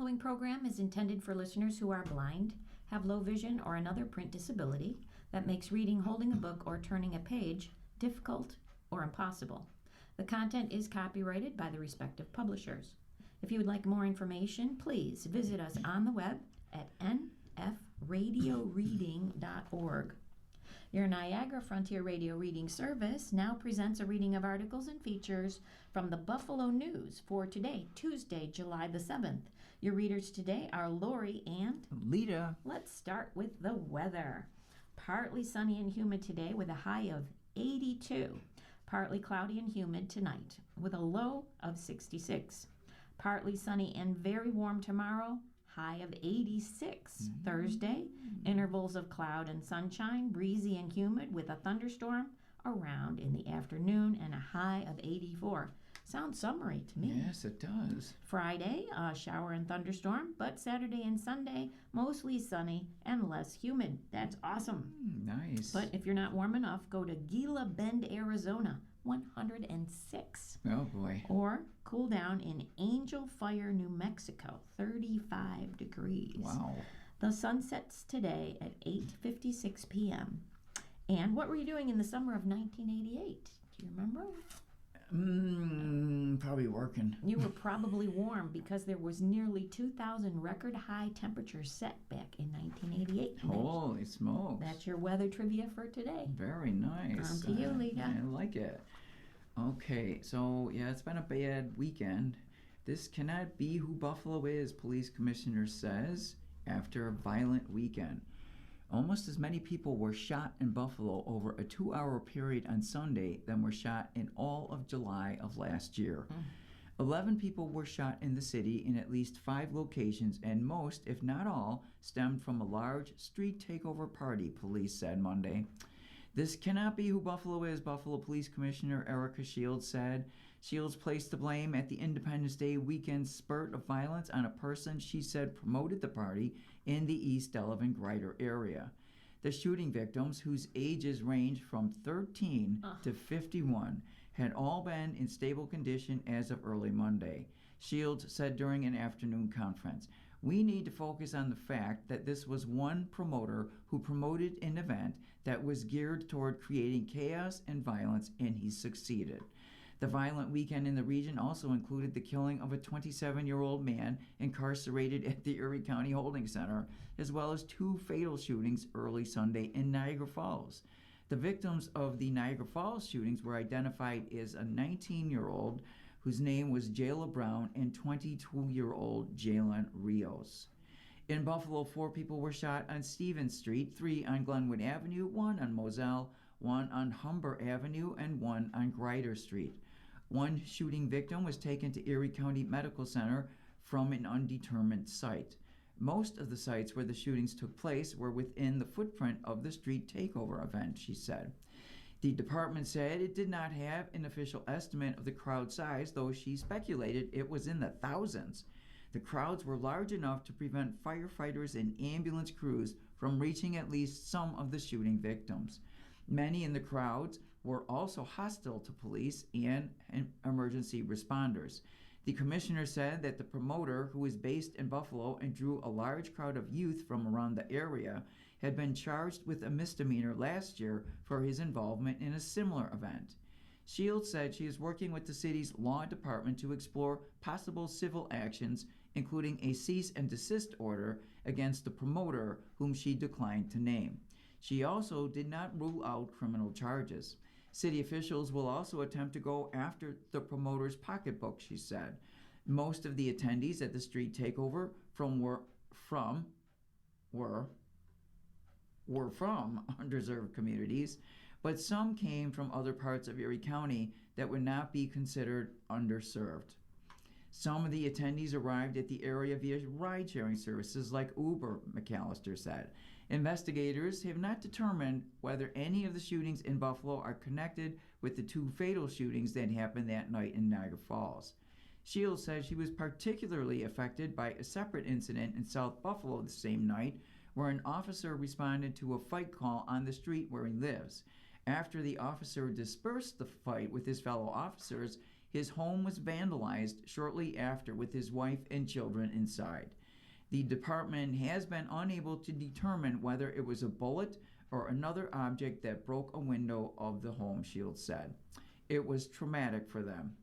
following program is intended for listeners who are blind, have low vision, or another print disability that makes reading, holding a book, or turning a page difficult or impossible. The content is copyrighted by the respective publishers. If you would like more information, please visit us on the web at nfradioreading.org. Your Niagara Frontier Radio Reading Service now presents a reading of articles and features from the Buffalo News for today, Tuesday, July the 7th. Your readers today are Lori and Lita. Let's start with the weather. Partly sunny and humid today with a high of 82. Partly cloudy and humid tonight with a low of 66. Partly sunny and very warm tomorrow. High of 86. Thursday, intervals of cloud and sunshine, breezy and humid with a thunderstorm around in the afternoon and a high of 84. Sounds summery to me. Yes, it does. Friday, a shower and thunderstorm, but Saturday and Sunday, mostly sunny and less humid. That's awesome. Nice. But if you're not warm enough, go to Gila Bend, Arizona, 106. Oh, boy. Or cool down in Angel Fire, New Mexico, 35 degrees. Wow. The sun sets today at 8:56 p.m. And what were you doing in the summer of 1988? Do you remember? Probably working. You were probably warm because there was nearly 2,000 record high temperatures set back in 1988. Holy smokes. That's your weather trivia for today. Very nice. On to you, Lita. I like it. Okay, so yeah, it's been a bad weekend. This cannot be who Buffalo is, police commissioner says, after a violent weekend. Almost as many people were shot in Buffalo over a 2-hour period on Sunday than were shot in all of July of last year. 11 people were shot in the city in at least 5 locations, and most, if not all, stemmed from a large street takeover party, police said Monday. This cannot be who Buffalo is, Buffalo Police Commissioner Erica Shields said. Shields placed the blame at the Independence Day weekend spurt of violence on a person she said promoted the party in the East Delavan Grider area. The shooting victims, whose ages ranged from 13 to 51, had all been in stable condition as of early Monday. Shields said during an afternoon conference, "We need to focus on the fact that this was one promoter who promoted an event that was geared toward creating chaos and violence, and he succeeded." The violent weekend in the region also included the killing of a 27-year-old man incarcerated at the Erie County Holding Center, as well as 2 fatal shootings early Sunday in Niagara Falls. The victims of the Niagara Falls shootings were identified as a 19-year-old whose name was Jayla Brown and 22-year-old Jalen Rios. In Buffalo, 4 people were shot on Stevens Street, 3 on Glenwood Avenue, 1 on Moselle, 1 on Humber Avenue, and 1 on Grider Street. 1 shooting victim was taken to Erie County Medical Center from an undetermined site. Most of the sites where the shootings took place were within the footprint of the street takeover event, she said. The department said it did not have an official estimate of the crowd size, though she speculated it was in the thousands. The crowds were large enough to prevent firefighters and ambulance crews from reaching at least some of the shooting victims. Many in the crowds were also hostile to police and emergency responders. The commissioner said that the promoter, who is based in Buffalo and drew a large crowd of youth from around the area, had been charged with a misdemeanor last year for his involvement in a similar event. Shields said she is working with the city's law department to explore possible civil actions, including a cease and desist order against the promoter, whom she declined to name. She also did not rule out criminal charges. City officials will also attempt to go after the promoter's pocketbook, she said. Most of the attendees at the street takeover were from underserved communities, but some came from other parts of Erie County that would not be considered underserved. Some of the attendees arrived at the area via ride-sharing services like Uber, McAllister said. Investigators have not determined whether any of the shootings in Buffalo are connected with the 2 fatal shootings that happened that night in Niagara Falls. Shields said she was particularly affected by a separate incident in South Buffalo the same night, where an officer responded to a fight call on the street where he lives. After the officer dispersed the fight with his fellow officers, His home was vandalized shortly after with his wife and children inside. The department has been unable to determine whether it was a bullet or another object that broke a window of the home, Shields said. It was traumatic for them.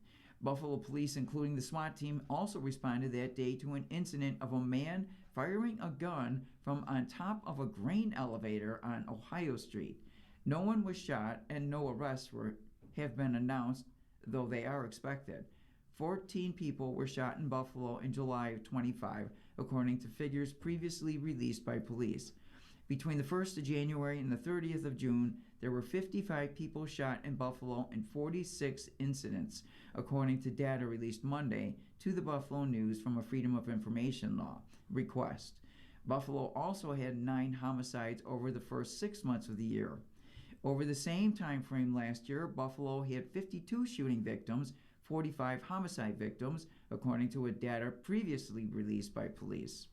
Buffalo police, including the SWAT team, also responded that day to an incident of a man firing a gun from on top of a grain elevator on Ohio Street. No one was shot and no arrests have been announced, though they are expected. 14 people were shot in Buffalo in July of 25, according to figures previously released by police. Between the 1st of January and the 30th of June, there were 55 people shot in Buffalo and 46 incidents, according to data released Monday to the Buffalo News from a Freedom of Information Law request. Buffalo also had 9 homicides over the first 6 months of the year. Over the same time frame last year, Buffalo had 52 shooting victims, 45 homicide victims, according to a data previously released by police.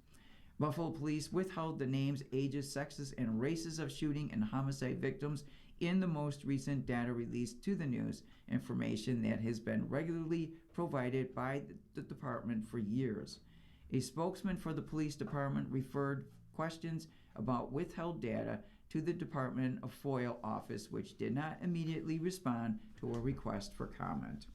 Buffalo police withheld the names, ages, sexes, and races of shooting and homicide victims in the most recent data released to the news, information that has been regularly provided by the department for years. A spokesman for the police department referred questions about withheld data to the Department of FOIL office, which did not immediately respond to a request for comment.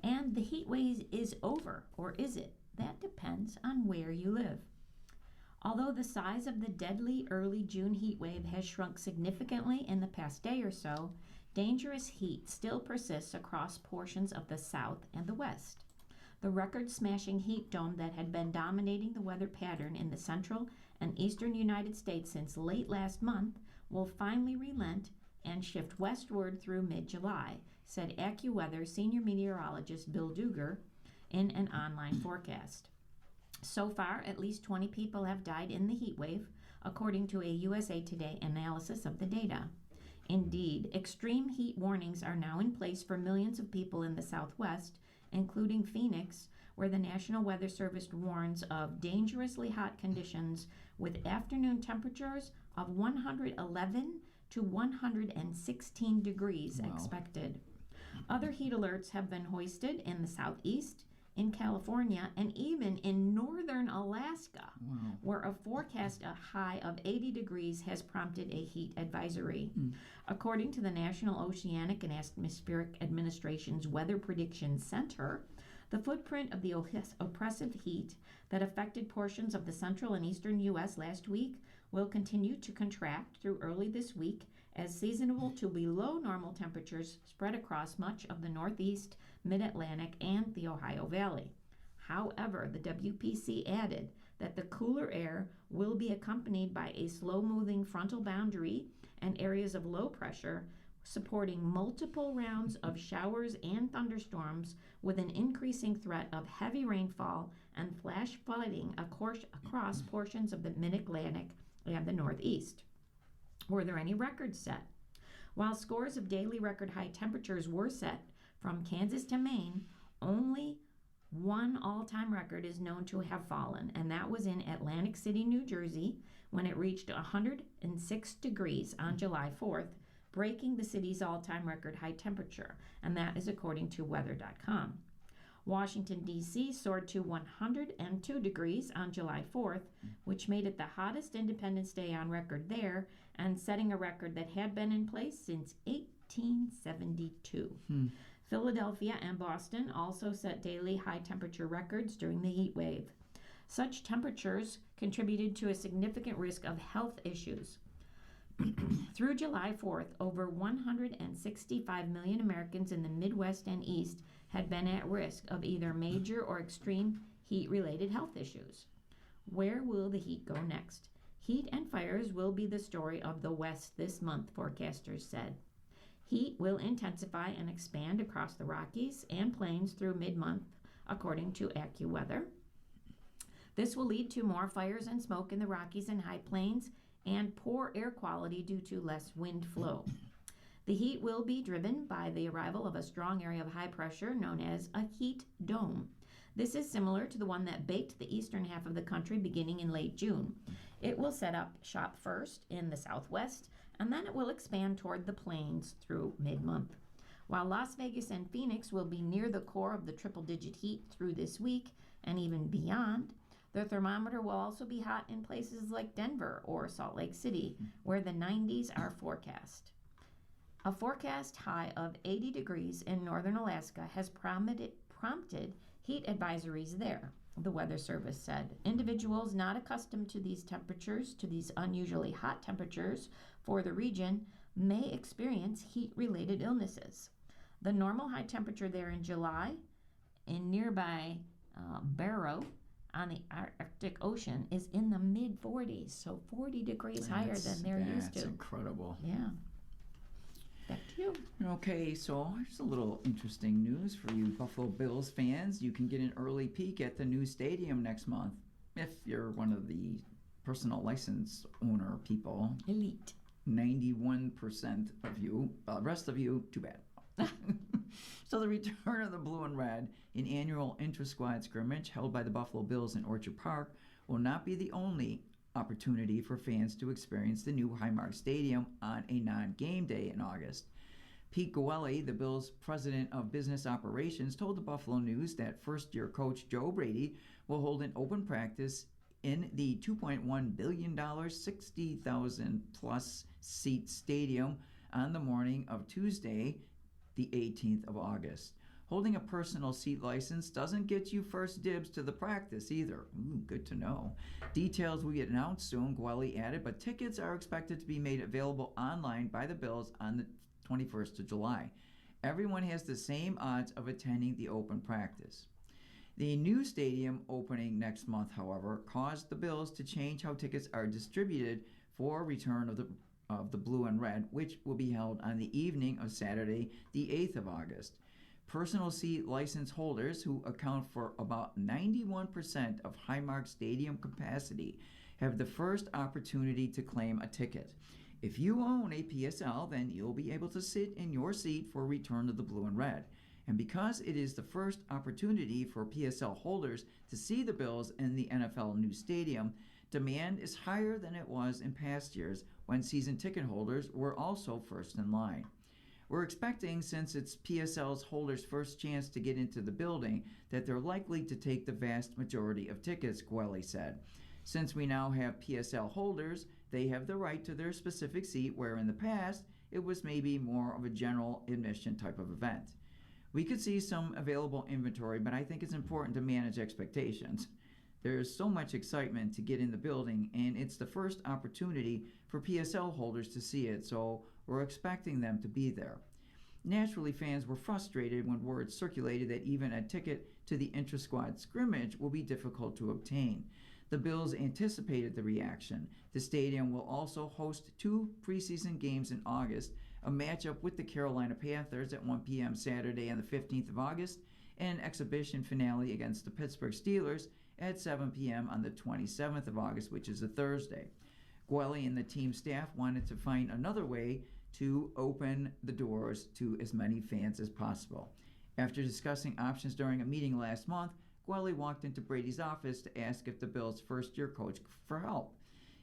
And the heat wave is over, or is it? That depends on where you live. Although the size of the deadly early June heat wave has shrunk significantly in the past day or so, dangerous heat still persists across portions of the South and the West. The record-smashing heat dome that had been dominating the weather pattern in the central and eastern United States since late last month will finally relent and shift westward through mid-July, said AccuWeather senior meteorologist Bill Duger in an online forecast. So far, at least 20 people have died in the heat wave, according to a USA Today analysis of the data. Indeed, extreme heat warnings are now in place for millions of people in the Southwest, including Phoenix, where the National Weather Service warns of dangerously hot conditions with afternoon temperatures of 111 to 116 degrees expected. Other heat alerts have been hoisted in the Southeast, in California, and even in northern Alaska, where a forecast a high of 80 degrees has prompted a heat advisory. According to the National Oceanic and Atmospheric Administration's Weather Prediction Center, the footprint of the oppressive heat that affected portions of the central and eastern U.S. last week will continue to contract through early this week as seasonal to below normal temperatures spread across much of the Northeast, Mid-Atlantic, and the Ohio Valley. However, the WPC added that the cooler air will be accompanied by a slow-moving frontal boundary and areas of low pressure, supporting multiple rounds of showers and thunderstorms with an increasing threat of heavy rainfall and flash flooding across portions of the Mid-Atlantic and the Northeast. Were there any records set? While scores of daily record high temperatures were set from Kansas to Maine, only one all-time record is known to have fallen, and that was in Atlantic City, New Jersey, when it reached 106 degrees on July 4th, breaking the city's all-time record high temperature, and that is according to weather.com. Washington, D.C. soared to 102 degrees on July 4th, which made it the hottest Independence Day on record there, and setting a record that had been in place since 1872. Philadelphia and Boston also set daily high temperature records during the heat wave. Such temperatures contributed to a significant risk of health issues. Through July 4th, over 165 million Americans in the Midwest and East had been at risk of either major or extreme heat-related health issues. Where will the heat go next? Heat and fires will be the story of the West this month, forecasters said. Heat will intensify and expand across the Rockies and Plains through mid-month, according to AccuWeather. This will lead to more fires and smoke in the Rockies and High Plains and poor air quality due to less wind flow. The heat will be driven by the arrival of a strong area of high pressure known as a heat dome. This is similar to the one that baked the eastern half of the country beginning in late June. It will set up shop first in the southwest, and then it will expand toward the plains through mid-month. While Las Vegas and Phoenix will be near the core of the triple-digit heat through this week and even beyond, the thermometer will also be hot in places like Denver or Salt Lake City, where the 90s are forecast. A forecast high of 80 degrees in northern Alaska has prompted heat advisories there, the Weather Service said. Individuals not accustomed to these temperatures, to these unusually hot temperatures for the region, may experience heat-related illnesses. The normal high temperature there in July in nearby Barrow on the Arctic Ocean is in the mid-40s, so 40 degrees higher than they're used to. That's incredible. Yeah. Back to you. Okay, so here's a little interesting news for you Buffalo Bills fans. You can get an early peek at the new stadium next month if you're one of the personal license owner people. Elite. 91% of you. The rest of you, too bad. So the return of the blue and red, an annual intra-squad scrimmage held by the Buffalo Bills in Orchard Park, will not be the only opportunity for fans to experience the new Highmark Stadium on a non-game day in August. Pete Goelli, the Bills' president of business operations, told the Buffalo News that first-year coach Joe Brady will hold an open practice in the $2.1 billion, 60,000-plus seat stadium on the morning of Tuesday, the 18th of August. Holding a personal seat license doesn't get you first dibs to the practice either. Ooh, good to know. Details will be announced soon, Gwelly added, but tickets are expected to be made available online by the Bills on the 21st of July. Everyone has the same odds of attending the open practice. The new stadium opening next month, however, caused the Bills to change how tickets are distributed for return of the blue and red, which will be held on the evening of Saturday, the 8th of August. Personal seat license holders, who account for about 91% of Highmark Stadium capacity, have the first opportunity to claim a ticket. If you own a PSL, then you'll be able to sit in your seat for return of the blue and red. And because it is the first opportunity for PSL holders to see the Bills in the NFL new stadium, demand is higher than it was in past years when season ticket holders were also first in line. We're expecting, since it's PSL's holders' first chance to get into the building, that they're likely to take the vast majority of tickets, Gwelly said. Since we now have PSL holders, they have the right to their specific seat, where in the past, it was maybe more of a general admission type of event. We could see some available inventory, but I think it's important to manage expectations. There's so much excitement to get in the building, and it's the first opportunity for PSL holders to see it, so we're expecting them to be there. Naturally, fans were frustrated when word circulated that even a ticket to the intra-squad scrimmage will be difficult to obtain. The Bills anticipated the reaction. The stadium will also host 2 preseason games in August, a matchup with the Carolina Panthers at 1 p.m. Saturday on the 15th of August, and an exhibition finale against the Pittsburgh Steelers at 7 p.m. on the 27th of August, which is a Thursday. Gwelly and the team staff wanted to find another way to open the doors to as many fans as possible. After discussing options during a meeting last month, Gwelly walked into Brady's office to ask if the Bills' first-year coach for help.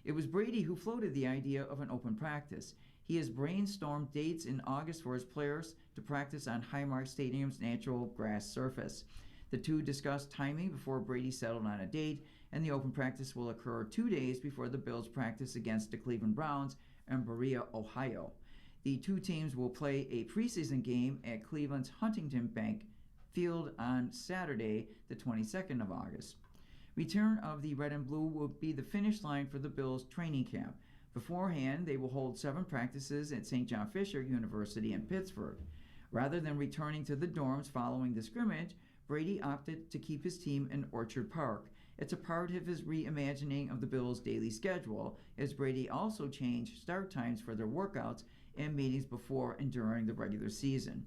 It was Brady who floated the idea of an open practice. He has brainstormed dates in August for his players to practice on Highmark Stadium's natural grass surface. The two discussed timing before Brady settled on a date, and the open practice will occur 2 days before the Bills practice against the Cleveland Browns in Berea, Ohio. The two teams will play a preseason game at Cleveland's Huntington Bank Field on Saturday, the 22nd of August. Return of the red and blue will be the finish line for the Bills' training camp. Beforehand, they will hold 7 practices at St. John Fisher University in Pittsburgh. Rather than returning to the dorms following the scrimmage, Brady opted to keep his team in Orchard Park. It's a part of his reimagining of the Bills' daily schedule, as Brady also changed start times for their workouts and meetings before and during the regular season.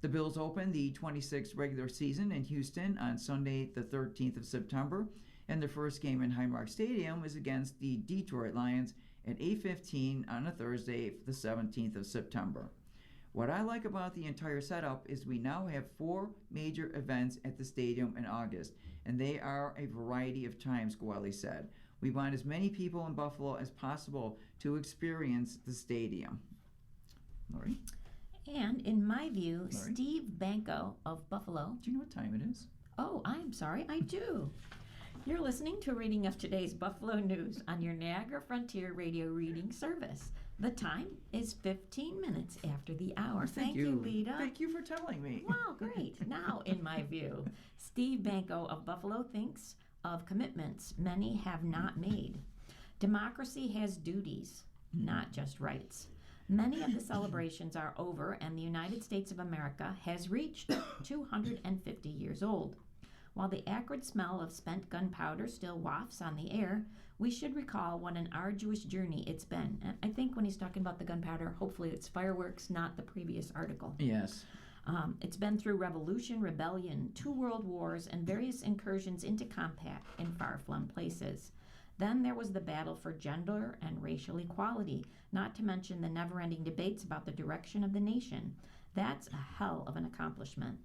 The Bills open the 26th regular season in Houston on Sunday, the 13th of September, and their first game in Highmark Stadium is against the Detroit Lions at 8:15 on a Thursday, the 17th of September. What I like about the entire setup is we now have 4 major events at the stadium in August, and they are a variety of times, Gwelly said. We want as many people in Buffalo as possible to experience the stadium. Lori? And in my view, Lori? Steve Banko of Buffalo. Do you know what time it is? Oh, I'm sorry, I do. You're listening to a reading of today's Buffalo News on your Niagara Frontier Radio reading service. The time is 15 minutes after the hour. Thank you, Lita. Thank you for telling me. Wow, great. Now, in my view, Steve Banko of Buffalo thinks of commitments many have not made. Democracy has duties, not just rights. Many of the celebrations are over, and the United States of America has reached 250 years old. While the acrid smell of spent gunpowder still wafts on the air, we should recall what an arduous journey it's been. And I think when he's talking about the gunpowder, hopefully it's fireworks, not the previous article. Yes. It's been through revolution, rebellion, 2 world wars, and various incursions into combat in far-flung places. Then there was the battle for gender and racial equality, not to mention the never-ending debates about the direction of the nation. That's a hell of an accomplishment.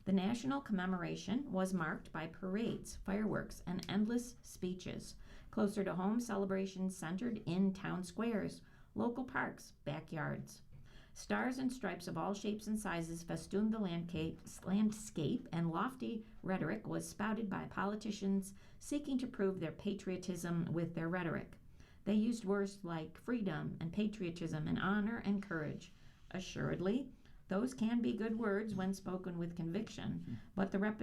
The national commemoration was marked by parades, fireworks, and endless speeches. Closer to home, celebrations centered in town squares, local parks, backyards. Stars and stripes of all shapes and sizes festooned the landscape, and lofty rhetoric was spouted by politicians seeking to prove their patriotism with their rhetoric. They used words like freedom and patriotism and honor and courage. Assuredly, those can be good words when spoken with conviction, but the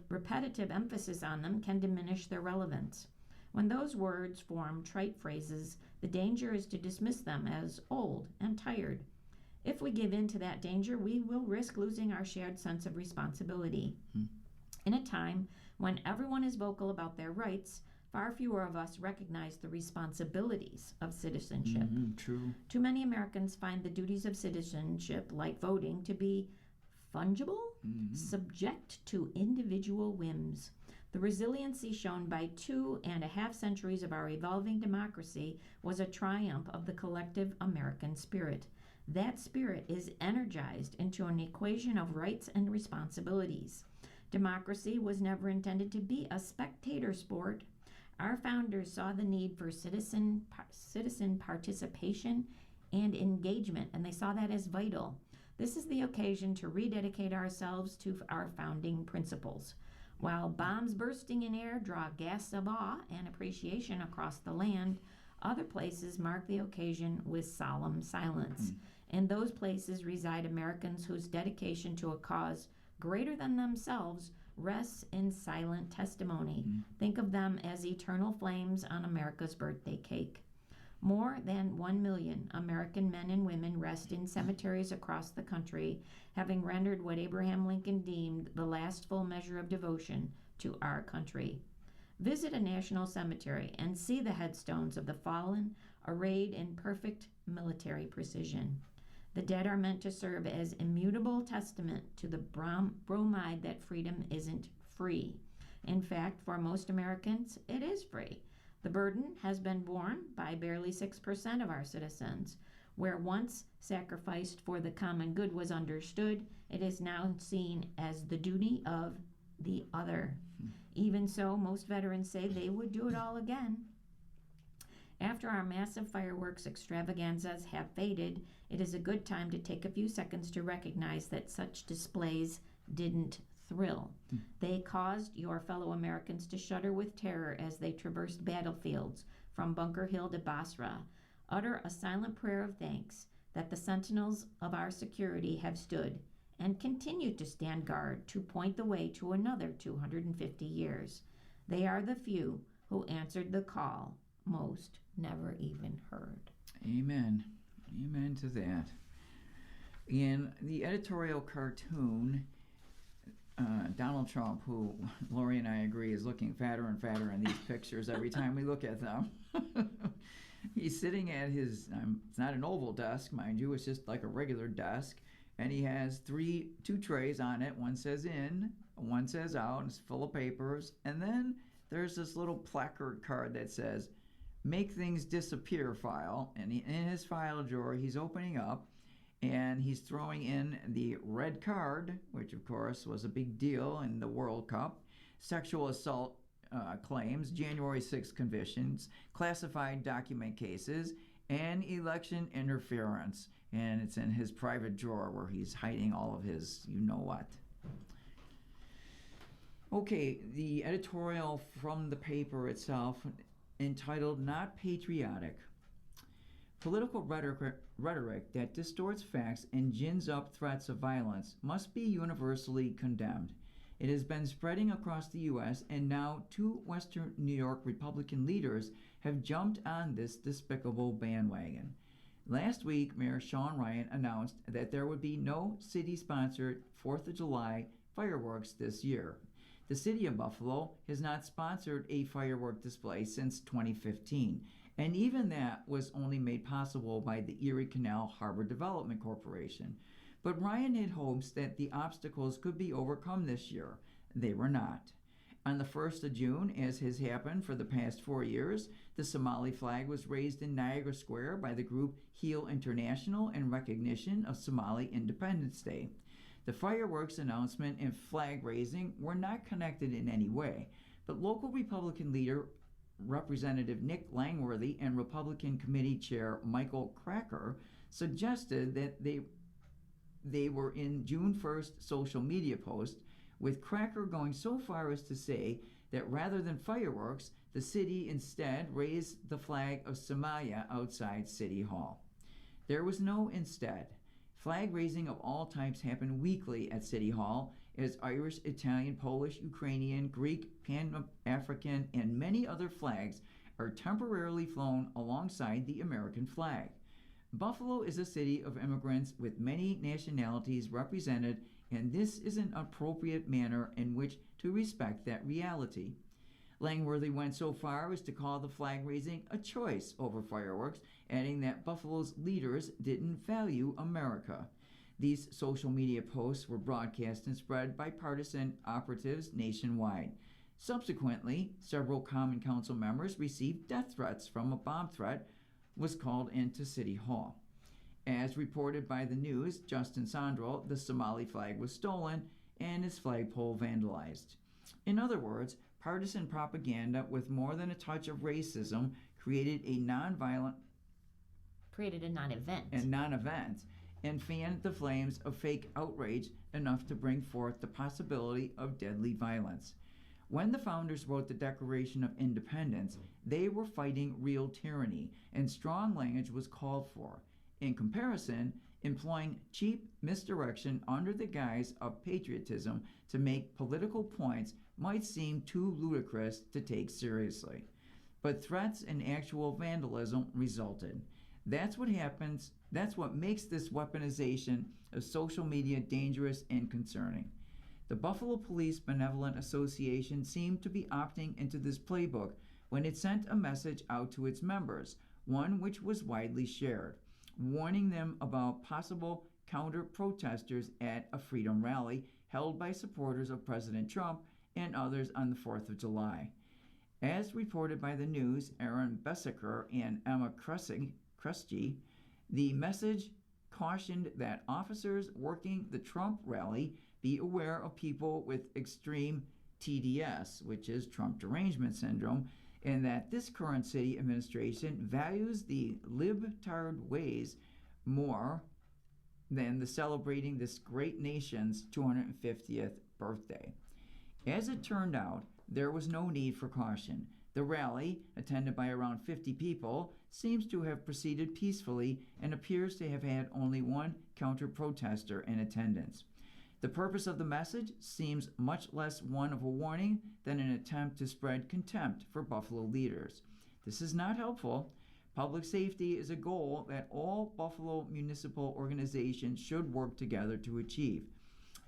repetitive emphasis on them can diminish their relevance. When those words form trite phrases, the danger is to dismiss them as old and tired. If we give in to that danger, we will risk losing our shared sense of responsibility. In a time when everyone is vocal about their rights, far fewer of us recognize the responsibilities of citizenship. True. Too many Americans find the duties of citizenship, like voting, to be fungible, subject to individual whims. The resiliency shown by 2.5 centuries of our evolving democracy was a triumph of the collective American spirit. That spirit is energized into an equation of rights and responsibilities. Democracy was never intended to be a spectator sport. Our founders saw the need for citizen participation and engagement, and they saw that as vital. This is the occasion to rededicate ourselves to our founding principles. While bombs bursting in air draw gasps of awe and appreciation across the land, other places mark the occasion with solemn silence. In those places reside Americans whose dedication to a cause greater than themselves rests in silent testimony. Think of them as eternal flames on America's birthday cake. More than 1 million American men and women rest in cemeteries across the country, having rendered what Abraham Lincoln deemed the last full measure of devotion to our country. Visit a national cemetery and see the headstones of the fallen, arrayed in perfect military precision. The dead are meant to serve as immutable testament to the bromide that freedom isn't free. In fact, for most Americans, it is free. The burden has been borne by barely 6% of our citizens. Where once sacrificed for the common good was understood, it is now seen as the duty of the other. Even so, most veterans say they would do it all again. After our massive fireworks extravaganzas have faded, it is a good time to take a few seconds to recognize that such displays didn't thrill. They caused your fellow Americans to shudder with terror as they traversed battlefields from Bunker Hill to Basra. Utter a silent prayer of thanks that the sentinels of our security have stood and continue to stand guard to point the way to another 250 years. They are the few who answered the call most never even heard. Amen. Amen to that. In the editorial cartoon, Donald Trump, who Lori and I agree is looking fatter and fatter in these pictures every time we look at them, he's sitting at his, it's not an oval desk, mind you, it's just like a regular desk, and he has two trays on it. One says in, one says out, and it's full of papers, and then there's this little placard card that says, "Make things disappear" file, and in his file drawer he's opening up and he's throwing in the red card, which of course was a big deal in the World Cup, sexual assault claims, January 6th convictions, classified document cases, and election interference. And it's in his private drawer where he's hiding all of his you-know-what. Okay, the editorial from the paper itself, entitled Not Patriotic. Political rhetoric that distorts facts and gins up threats of violence must be universally condemned. It has been spreading across the U.S., and now 2 Western New York Republican leaders have jumped on this despicable bandwagon. Last week, Mayor Sean Ryan announced that there would be no city-sponsored 4th of July fireworks this year. The city of Buffalo has not sponsored a firework display since 2015, and even that was only made possible by the Erie Canal Harbor Development Corporation. But Ryan had hopes that the obstacles could be overcome this year. They were not. On the 1st of June, as has happened for the past 4 years, the Somali flag was raised in Niagara Square by the group Heal International in recognition of Somali Independence Day. The fireworks announcement and flag raising were not connected in any way, but local Republican leader Representative Nick Langworthy and Republican Committee Chair Michael Cracker suggested that they were in June 1st social media post, with Cracker going so far as to say that rather than fireworks, the city instead raised the flag of Somalia outside City Hall. There was no instead. Flag raising of all types happened weekly at City Hall as Irish, Italian, Polish, Ukrainian, Greek, Pan-African, and many other flags are temporarily flown alongside the American flag. Buffalo is a city of immigrants with many nationalities represented, and this is an appropriate manner in which to respect that reality. Langworthy went so far as to call the flag raising a choice over fireworks, adding that Buffalo's leaders didn't value America. These social media posts were broadcast and spread by partisan operatives nationwide. Subsequently, several Common Council members received death threats from a bomb threat was called into City Hall. As reported by the news, Justin Sandro, the Somali flag was stolen and his flagpole vandalized. In other words, partisan propaganda with more than a touch of racism created a non-event and fanned the flames of fake outrage enough to bring forth the possibility of deadly violence. When the founders wrote the Declaration of Independence, they were fighting real tyranny, and strong language was called for. In comparison, employing cheap misdirection under the guise of patriotism to make political points might seem too ludicrous to take seriously. But threats and actual vandalism resulted. That's what happens. That's what makes this weaponization of social media dangerous and concerning. The Buffalo Police Benevolent Association seemed to be opting into this playbook when it sent a message out to its members, one which was widely shared, warning them about possible counter-protesters at a freedom rally held by supporters of President Trump and others on the 4th of July. As reported by the news, Aaron Bessaker and Emma Kresge, the message cautioned that officers working the Trump rally be aware of people with extreme TDS, which is Trump derangement syndrome, and that this current city administration values the libtard ways more than the celebrating this great nation's 250th birthday. As it turned out, there was no need for caution. The rally, attended by around 50 people, seems to have proceeded peacefully and appears to have had only one counter-protester in attendance. The purpose of the message seems much less one of a warning than an attempt to spread contempt for Buffalo leaders. This is not helpful. Public safety is a goal that all Buffalo municipal organizations should work together to achieve.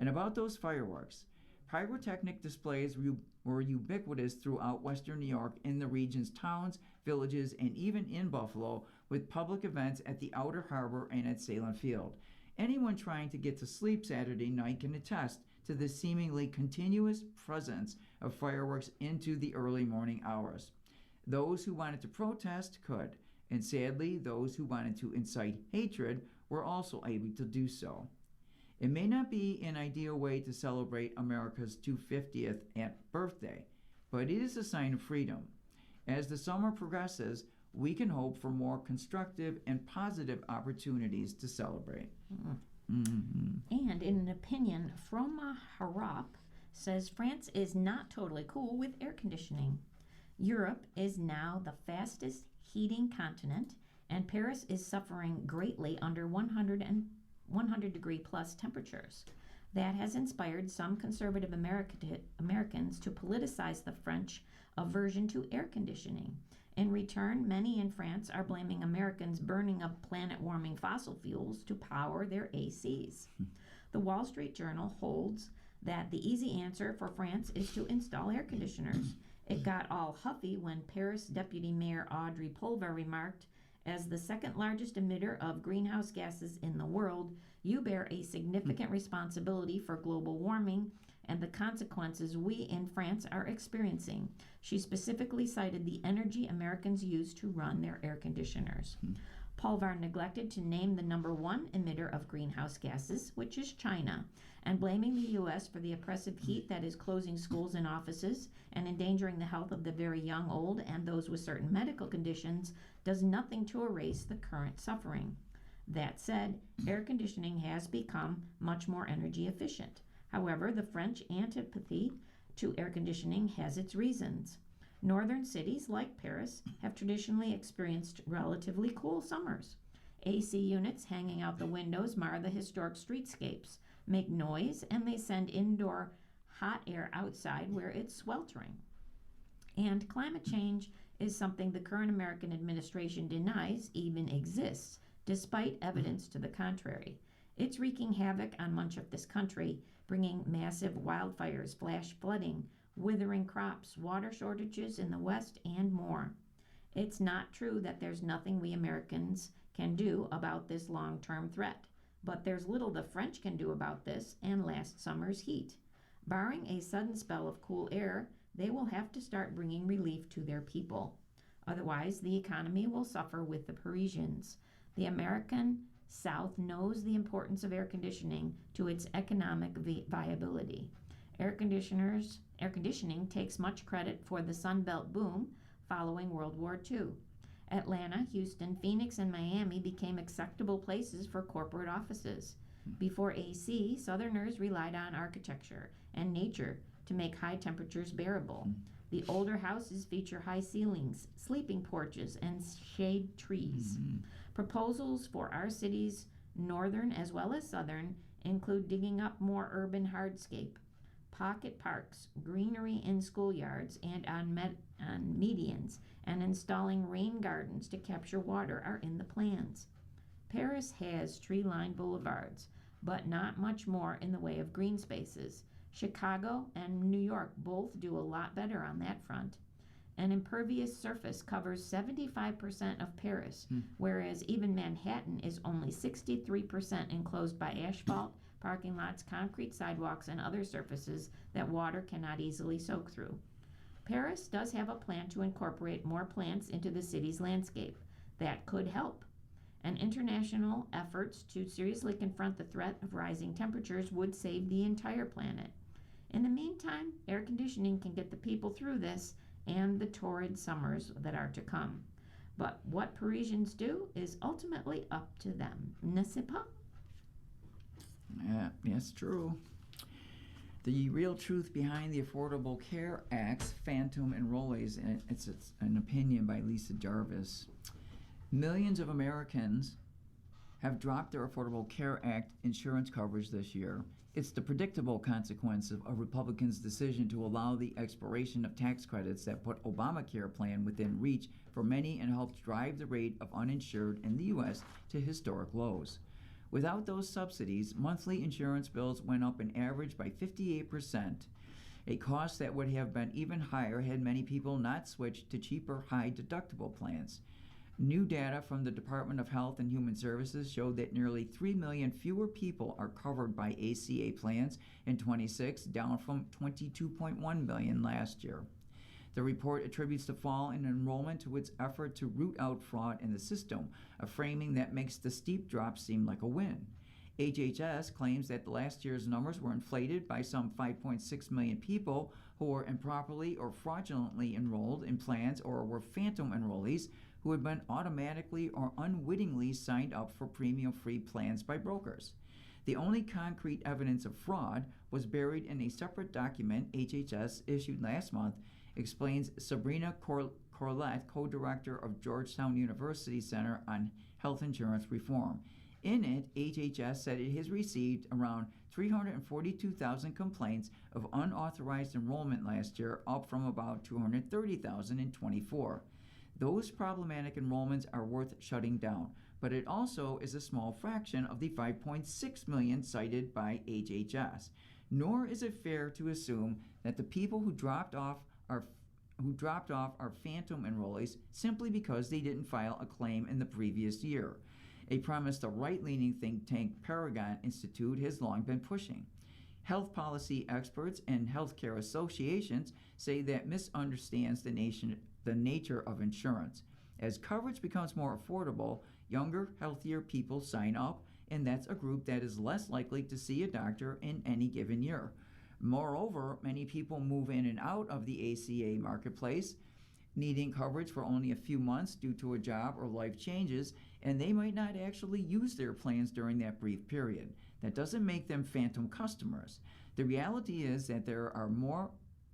And about those fireworks, pyrotechnic displays were ubiquitous throughout Western New York in the region's towns, villages, and even in Buffalo, with public events at the Outer Harbor and at Salem Field. Anyone trying to get to sleep Saturday night can attest to the seemingly continuous presence of fireworks into the early morning hours. Those who wanted to protest could, and sadly, those who wanted to incite hatred were also able to do so. It may not be an ideal way to celebrate America's 250th birthday, but it is a sign of freedom. As the summer progresses, we can hope for more constructive and positive opportunities to celebrate. And in an opinion, Froma Harap says France is not totally cool with air conditioning. Europe is now the fastest heating continent, and Paris is suffering greatly under 100 degree plus temperatures. That has inspired some conservative Americans to politicize the French aversion to air conditioning. In return, many in France are blaming Americans burning up planet-warming fossil fuels to power their ACs. The Wall Street Journal holds that the easy answer for France is to install air conditioners. It got all huffy when Paris Deputy Mayor Audrey Pulvar remarked, "As the second largest emitter of greenhouse gases in the world, you bear a significant responsibility for global warming and the consequences we in France are experiencing." She specifically cited the energy Americans use to run their air conditioners. Pulvar neglected to name the number one emitter of greenhouse gases, which is China, and blaming the U.S. for the oppressive heat that is closing schools and offices and endangering the health of the very young, old, and those with certain medical conditions does nothing to erase the current suffering. That said, air conditioning has become much more energy efficient. However, the French antipathy to air conditioning has its reasons. Northern cities, like Paris, have traditionally experienced relatively cool summers. AC units hanging out the windows mar the historic streetscapes, make noise, and they send indoor hot air outside where it's sweltering. And climate change is something the current American administration denies even exists, despite evidence to the contrary. It's wreaking havoc on much of this country, bringing massive wildfires, flash flooding, withering crops, water shortages in the West, and more. It's not true that there's nothing we Americans can do about this long-term threat, but there's little the French can do about this and last summer's heat. Barring a sudden spell of cool air, they will have to start bringing relief to their people. Otherwise, the economy will suffer with the Parisians. The American South knows the importance of air conditioning to its economic viability. Air conditioning takes much credit for the Sun Belt boom following World War II. Atlanta, Houston, Phoenix, and Miami became acceptable places for corporate offices. Before AC, Southerners relied on architecture and nature to make high temperatures bearable. The older houses feature high ceilings, sleeping porches, and shade trees. Proposals for our cities, northern as well as southern, include digging up more urban hardscape, pocket parks, greenery in schoolyards and on medians, and installing rain gardens to capture water are in the plans. Paris has tree-lined boulevards, but not much more in the way of green spaces. Chicago and New York both do a lot better on that front. An impervious surface covers 75% of Paris, whereas even Manhattan is only 63% enclosed by asphalt, parking lots, concrete sidewalks, and other surfaces that water cannot easily soak through. Paris does have a plan to incorporate more plants into the city's landscape. That could help. And international efforts to seriously confront the threat of rising temperatures would save the entire planet. In the meantime, air conditioning can get the people through this and the torrid summers that are to come. But what Parisians do is ultimately up to them. N'est-ce pas? Yeah, yes, true. The real truth behind the Affordable Care Act's phantom enrollees, and it's an opinion by Lisa Jarvis. Millions of Americans have dropped their Affordable Care Act insurance coverage this year. It's the predictable consequence of a Republican's decision to allow the expiration of tax credits that put Obamacare plan within reach for many and helped drive the rate of uninsured in the U.S. to historic lows. Without those subsidies, monthly insurance bills went up an average by 58%, a cost that would have been even higher had many people not switched to cheaper, high-deductible plans. New data from the Department of Health and Human Services showed that nearly 3 million fewer people are covered by ACA plans in 26, down from 22.1 million last year. The report attributes the fall in enrollment to its effort to root out fraud in the system, a framing that makes the steep drop seem like a win. HHS claims that last year's numbers were inflated by some 5.6 million people who were improperly or fraudulently enrolled in plans or were phantom enrollees who had been automatically or unwittingly signed up for premium-free plans by brokers. The only concrete evidence of fraud was buried in a separate document HHS issued last month, explains Sabrina Corlett, co-director of Georgetown University Center on Health Insurance Reform. In it, HHS said it has received around 342,000 complaints of unauthorized enrollment last year, up from about 230,000 in 24. Those problematic enrollments are worth shutting down, but it also is a small fraction of the 5.6 million cited by HHS. Nor is it fair to assume that the people who dropped off are phantom enrollees simply because they didn't file a claim in the previous year, a premise the right-leaning think tank Paragon Institute has long been pushing. Health policy experts and healthcare associations say that misunderstands the nature of insurance. As coverage becomes more affordable, younger, healthier people sign up, and that's a group that is less likely to see a doctor in any given year. Moreover, many people move in and out of the ACA marketplace, needing coverage for only a few months due to a job or life changes, and they might not actually use their plans during that brief period. That doesn't make them phantom customers. The reality is that there are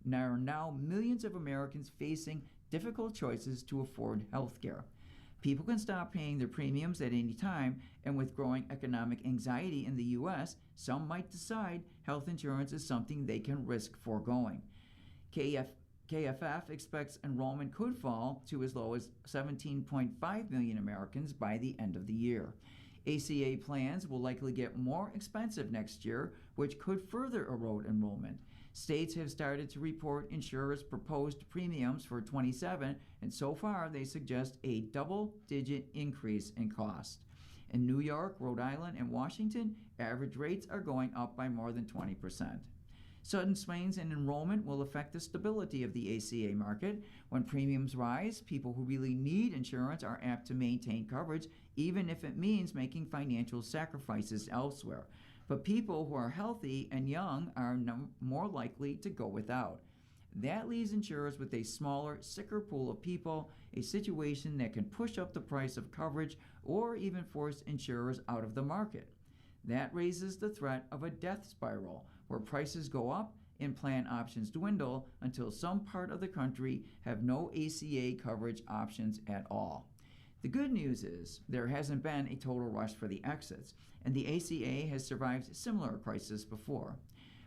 now millions of Americans facing difficult choices to afford health care. People can stop paying their premiums at any time, and with growing economic anxiety in the U.S., some might decide health insurance is something they can risk foregoing. KFF expects enrollment could fall to as low as 17.5 million Americans by the end of the year. ACA plans will likely get more expensive next year, which could further erode enrollment. States have started to report insurers' proposed premiums for 27, and so far they suggest a double-digit increase in cost. In New York, Rhode Island, and Washington, average rates are going up by more than 20%. Sudden swings in enrollment will affect the stability of the ACA market. When premiums rise, people who really need insurance are apt to maintain coverage, even if it means making financial sacrifices elsewhere. But people who are healthy and young are more likely to go without. That leaves insurers with a smaller, sicker pool of people, a situation that can push up the price of coverage or even force insurers out of the market. That raises the threat of a death spiral, where prices go up and plan options dwindle until some part of the country have no ACA coverage options at all. The good news is there hasn't been a total rush for the exits, and the ACA has survived similar crises before.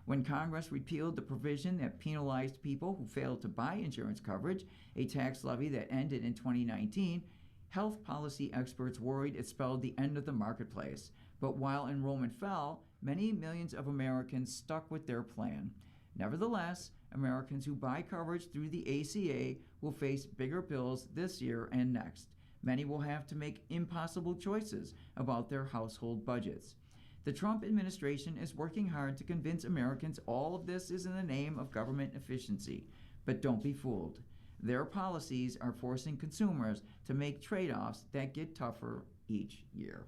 When Congress repealed the provision that penalized people who failed to buy insurance coverage, a tax levy that ended in 2019, health policy experts worried it spelled the end of the marketplace. But while enrollment fell, many millions of Americans stuck with their plan. Nevertheless, Americans who buy coverage through the ACA will face bigger bills this year and next. Many will have to make impossible choices about their household budgets. The Trump administration is working hard to convince Americans all of this is in the name of government efficiency. But don't be fooled. Their policies are forcing consumers to make trade-offs that get tougher each year.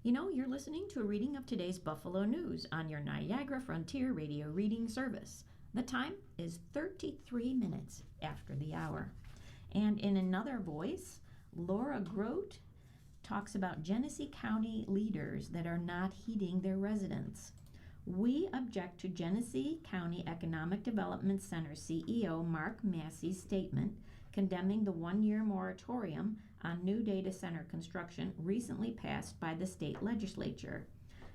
You know, you're listening to a reading of today's Buffalo News on your Niagara Frontier Radio reading service. The time is 33 minutes after the hour. And in another voice, Laura Grote talks about Genesee County leaders that are not heeding their residents. We object to Genesee County Economic Development Center CEO Mark Massey's statement condemning the one-year moratorium on new data center construction recently passed by the state legislature.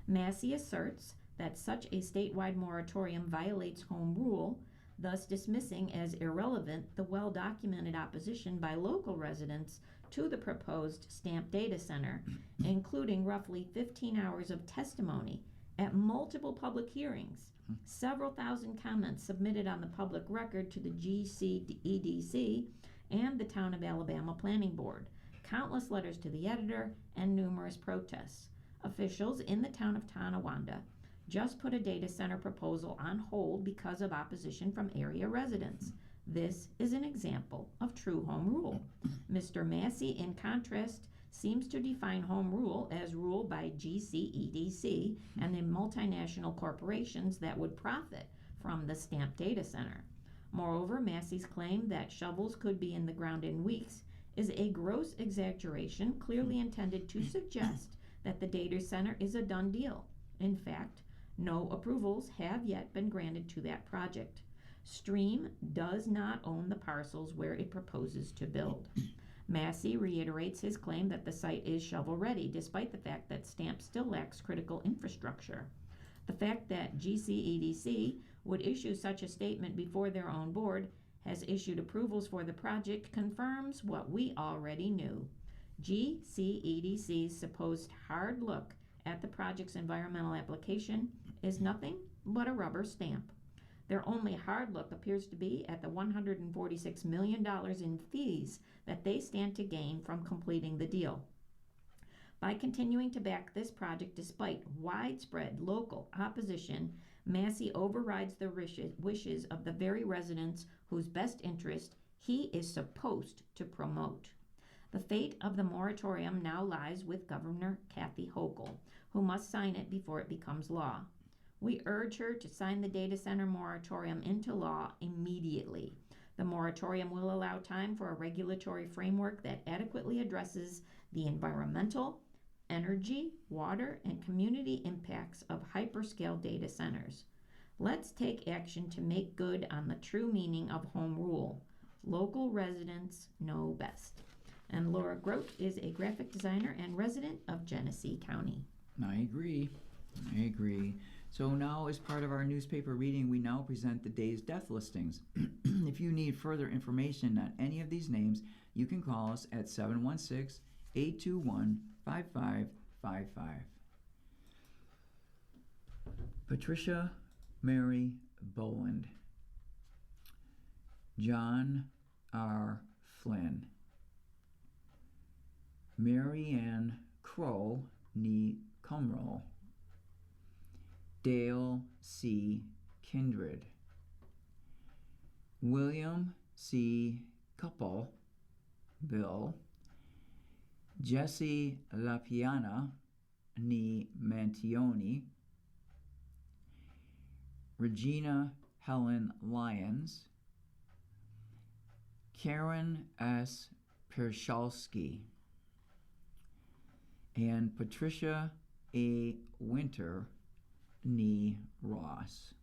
Massey asserts that such a statewide moratorium violates home rule, thus dismissing as irrelevant the well-documented opposition by local residents to the proposed stamped data center, including roughly 15 hours of testimony at multiple public hearings, several thousand comments submitted on the public record to the GCEDC and the Town of Alabama Planning Board, countless letters to the editor, and numerous protests. Officials in the town of Tonawanda just put a data center proposal on hold because of opposition from area residents. This is an example of true home rule. Mr. Massey, in contrast, seems to define home rule as rule by GCEDC and the multinational corporations that would profit from the stamped data center. Moreover, Massey's claim that shovels could be in the ground in weeks is a gross exaggeration clearly intended to suggest that the data center is a done deal. In fact, no approvals have yet been granted to that project. Stream does not own the parcels where it proposes to build. Massey reiterates his claim that the site is shovel-ready, despite the fact that Stamp still lacks critical infrastructure. The fact that GCEDC would issue such a statement before their own board has issued approvals for the project confirms what we already knew. GCEDC's supposed hard look at the project's environmental application is nothing but a rubber stamp. Their only hard look appears to be at the $146 million in fees that they stand to gain from completing the deal. By continuing to back this project despite widespread local opposition, Massey overrides the wishes of the very residents whose best interest he is supposed to promote. The fate of the moratorium now lies with Governor Kathy Hochul, who must sign it before it becomes law. We urge her to sign the data center moratorium into law immediately. The moratorium will allow time for a regulatory framework that adequately addresses the environmental, energy, water, and community impacts of hyperscale data centers. Let's take action to make good on the true meaning of home rule. Local residents know best. And Laura Grote is a graphic designer and resident of Genesee County. I agree. So now, as part of our newspaper reading, we now present the day's death listings. If you need further information on any of these names, you can call us at 716-821-5555. Patricia Mary Boland, John R. Flynn, Marianne Crow Nee Cumrow, Dale C. Kindred, William C. Couple, Bill, Jesse LaPiana Nee Mantioni, Regina Helen Lyons, Karen S. Perschalski, and Patricia A. Winter Nee Ross.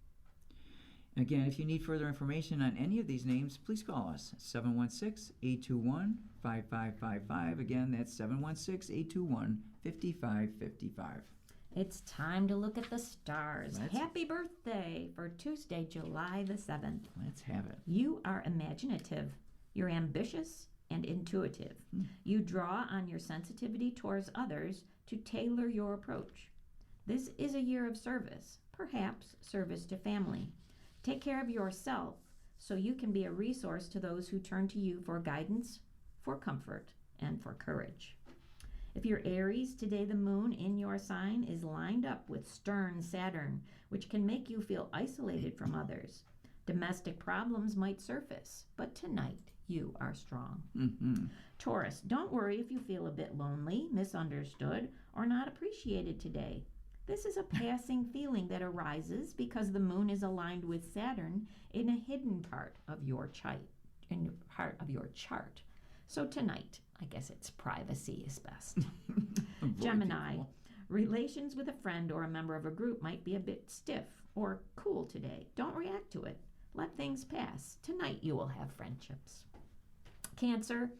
Again, if you need further information on any of these names, please call us 716-821-5555. Again, that's 716-821-5555. It's time to look at the stars. Happy birthday for Tuesday, July the 7th. Let's have it. You are imaginative. You're ambitious and intuitive. You draw on your sensitivity towards others to tailor your approach. This is a year of service, perhaps service to family. Take care of yourself so you can be a resource to those who turn to you for guidance, for comfort, and for courage. If you're Aries, today the moon in your sign is lined up with stern Saturn, which can make you feel isolated from others. Domestic problems might surface, but tonight you are strong. Taurus, don't worry if you feel a bit lonely, misunderstood, or not appreciated today. This is a passing feeling that arises because the moon is aligned with Saturn in a hidden part of your chart. So tonight, I guess it's privacy is best. Gemini, relations with a friend or a member of a group might be a bit stiff or cool today. Don't react to it. Let things pass. Tonight you will have friendships. Cancer,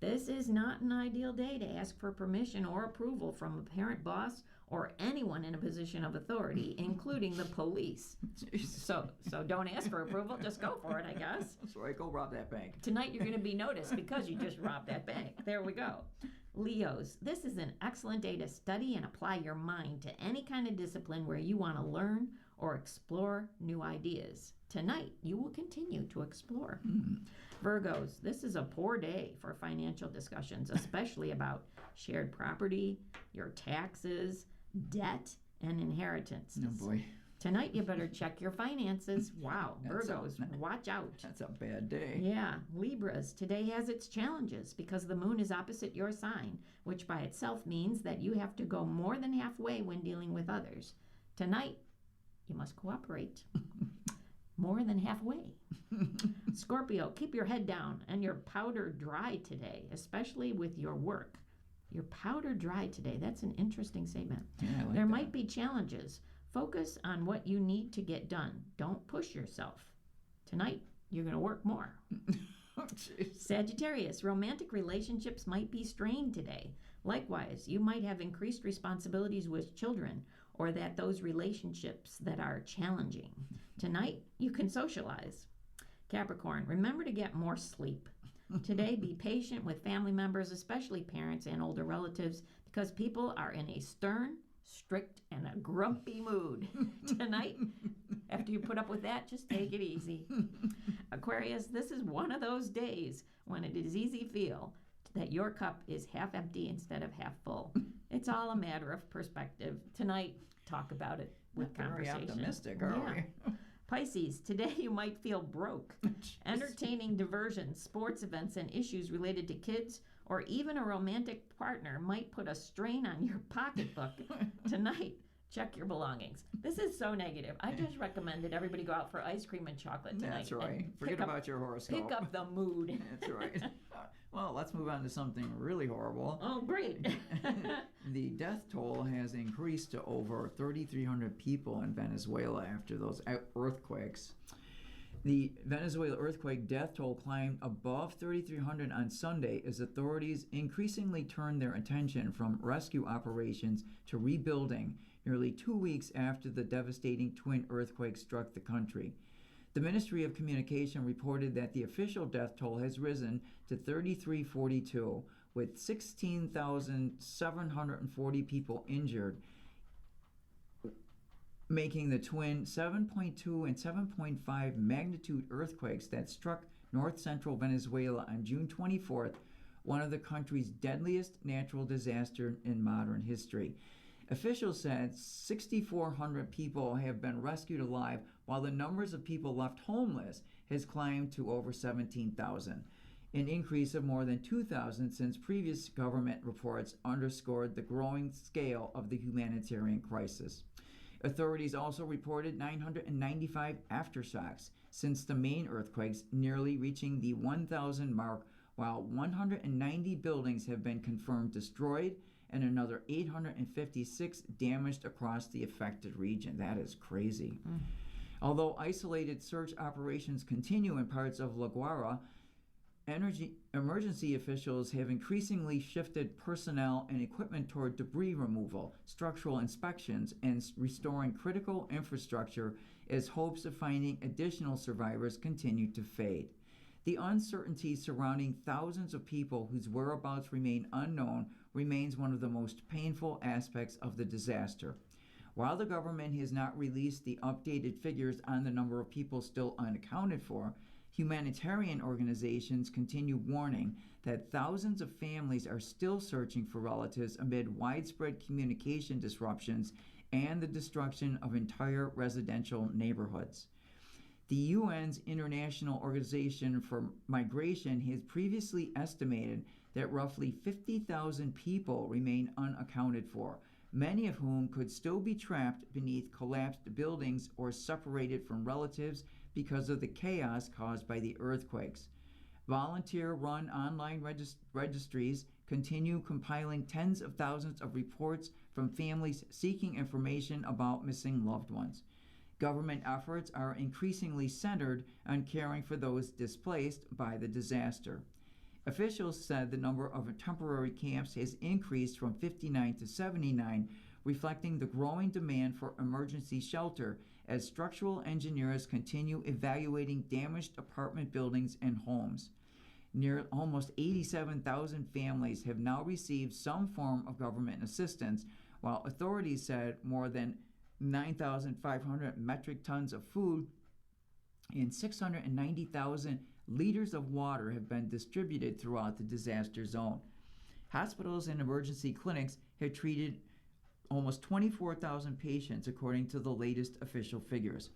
this is not an ideal day to ask for permission or approval from a parent, boss, or anyone in a position of authority, including the police. So don't ask for approval, just go for it, I guess. That's right, go rob that bank. Tonight you're going to be noticed because you just robbed that bank. There we go. Leos, this is an excellent day to study and apply your mind to any kind of discipline where you want to learn or explore new ideas. Tonight, you will continue to explore. Virgos, this is a poor day for financial discussions, especially about shared property, your taxes, debt, and inheritance. Oh boy. Tonight, you better check your finances. Wow, Virgos, watch out. That's a bad day. Yeah, Libras, today has its challenges because the moon is opposite your sign, which by itself means that you have to go more than halfway when dealing with others. Tonight, you must cooperate. more than halfway. Scorpio, keep your head down and your powder dry today, especially with your work. Your powder dry today. That's an interesting statement. Yeah, I like There that. might be challenges. Focus on what you need to get done. Don't push yourself. Tonight, you're going to work more. Oh, jeez. Sagittarius, romantic relationships might be strained today. Likewise, you might have increased responsibilities with children or that those relationships that are challenging. Tonight, you can socialize. Capricorn, remember to get more sleep. Today, be patient with family members, especially parents and older relatives, because people are in a stern, strict, and a grumpy mood. Tonight, after you put up with that, just take it easy. Aquarius, this is one of those days when it is easy to feel that your cup is half empty instead of half full. It's all a matter of perspective. Tonight, talk about it with Not very conversation. optimistic, are we? Pisces, today you might feel broke. Entertaining diversions, sports events, and issues related to kids or even a romantic partner might put a strain on your pocketbook. Tonight, check your belongings. This is so negative. I just recommend that everybody go out for ice cream and chocolate tonight. That's right. and Forget pick up- about your horoscope. Pick up the mood. That's right. Well, let's move on to something really horrible. Oh, great. The death toll has increased to over 3,300 people in Venezuela after those earthquakes. The Venezuela earthquake death toll climbed above 3,300 on Sunday as authorities increasingly turned their attention from rescue operations to rebuilding nearly 2 weeks after the devastating twin earthquakes struck the country. The Ministry of Communication reported that the official death toll has risen to 3,342, with 16,740 people injured, making the twin 7.2 and 7.5 magnitude earthquakes that struck north-central Venezuela on June 24th one of the country's deadliest natural disasters in modern history. Officials said 6,400 people have been rescued alive, while the numbers of people left homeless has climbed to over 17,000, an increase of more than 2,000 since previous government reports underscored the growing scale of the humanitarian crisis. Authorities also reported 995 aftershocks since the main earthquakes, nearly reaching the 1,000 mark, while 190 buildings have been confirmed destroyed and another 856 damaged across the affected region. That is crazy. Although isolated search operations continue in parts of La Guaira, emergency officials have increasingly shifted personnel and equipment toward debris removal, structural inspections, and restoring critical infrastructure as hopes of finding additional survivors continue to fade. The uncertainty surrounding thousands of people whose whereabouts remain unknown remains one of the most painful aspects of the disaster. While the government has not released the updated figures on the number of people still unaccounted for, humanitarian organizations continue warning that thousands of families are still searching for relatives amid widespread communication disruptions and the destruction of entire residential neighborhoods. The UN's International Organization for Migration has previously estimated that roughly 50,000 people remain unaccounted for, many of whom could still be trapped beneath collapsed buildings or separated from relatives because of the chaos caused by the earthquakes. Volunteer-run online registries continue compiling tens of thousands of reports from families seeking information about missing loved ones. Government efforts are increasingly centered on caring for those displaced by the disaster. Officials said the number of temporary camps has increased from 59 to 79, reflecting the growing demand for emergency shelter as structural engineers continue evaluating damaged apartment buildings and homes. Near almost 87,000 families have now received some form of government assistance, while authorities said more than 9,500 metric tons of food and 690,000 liters of water have been distributed throughout the disaster zone. Hospitals and emergency clinics have treated almost 24,000 patients, according to the latest official figures.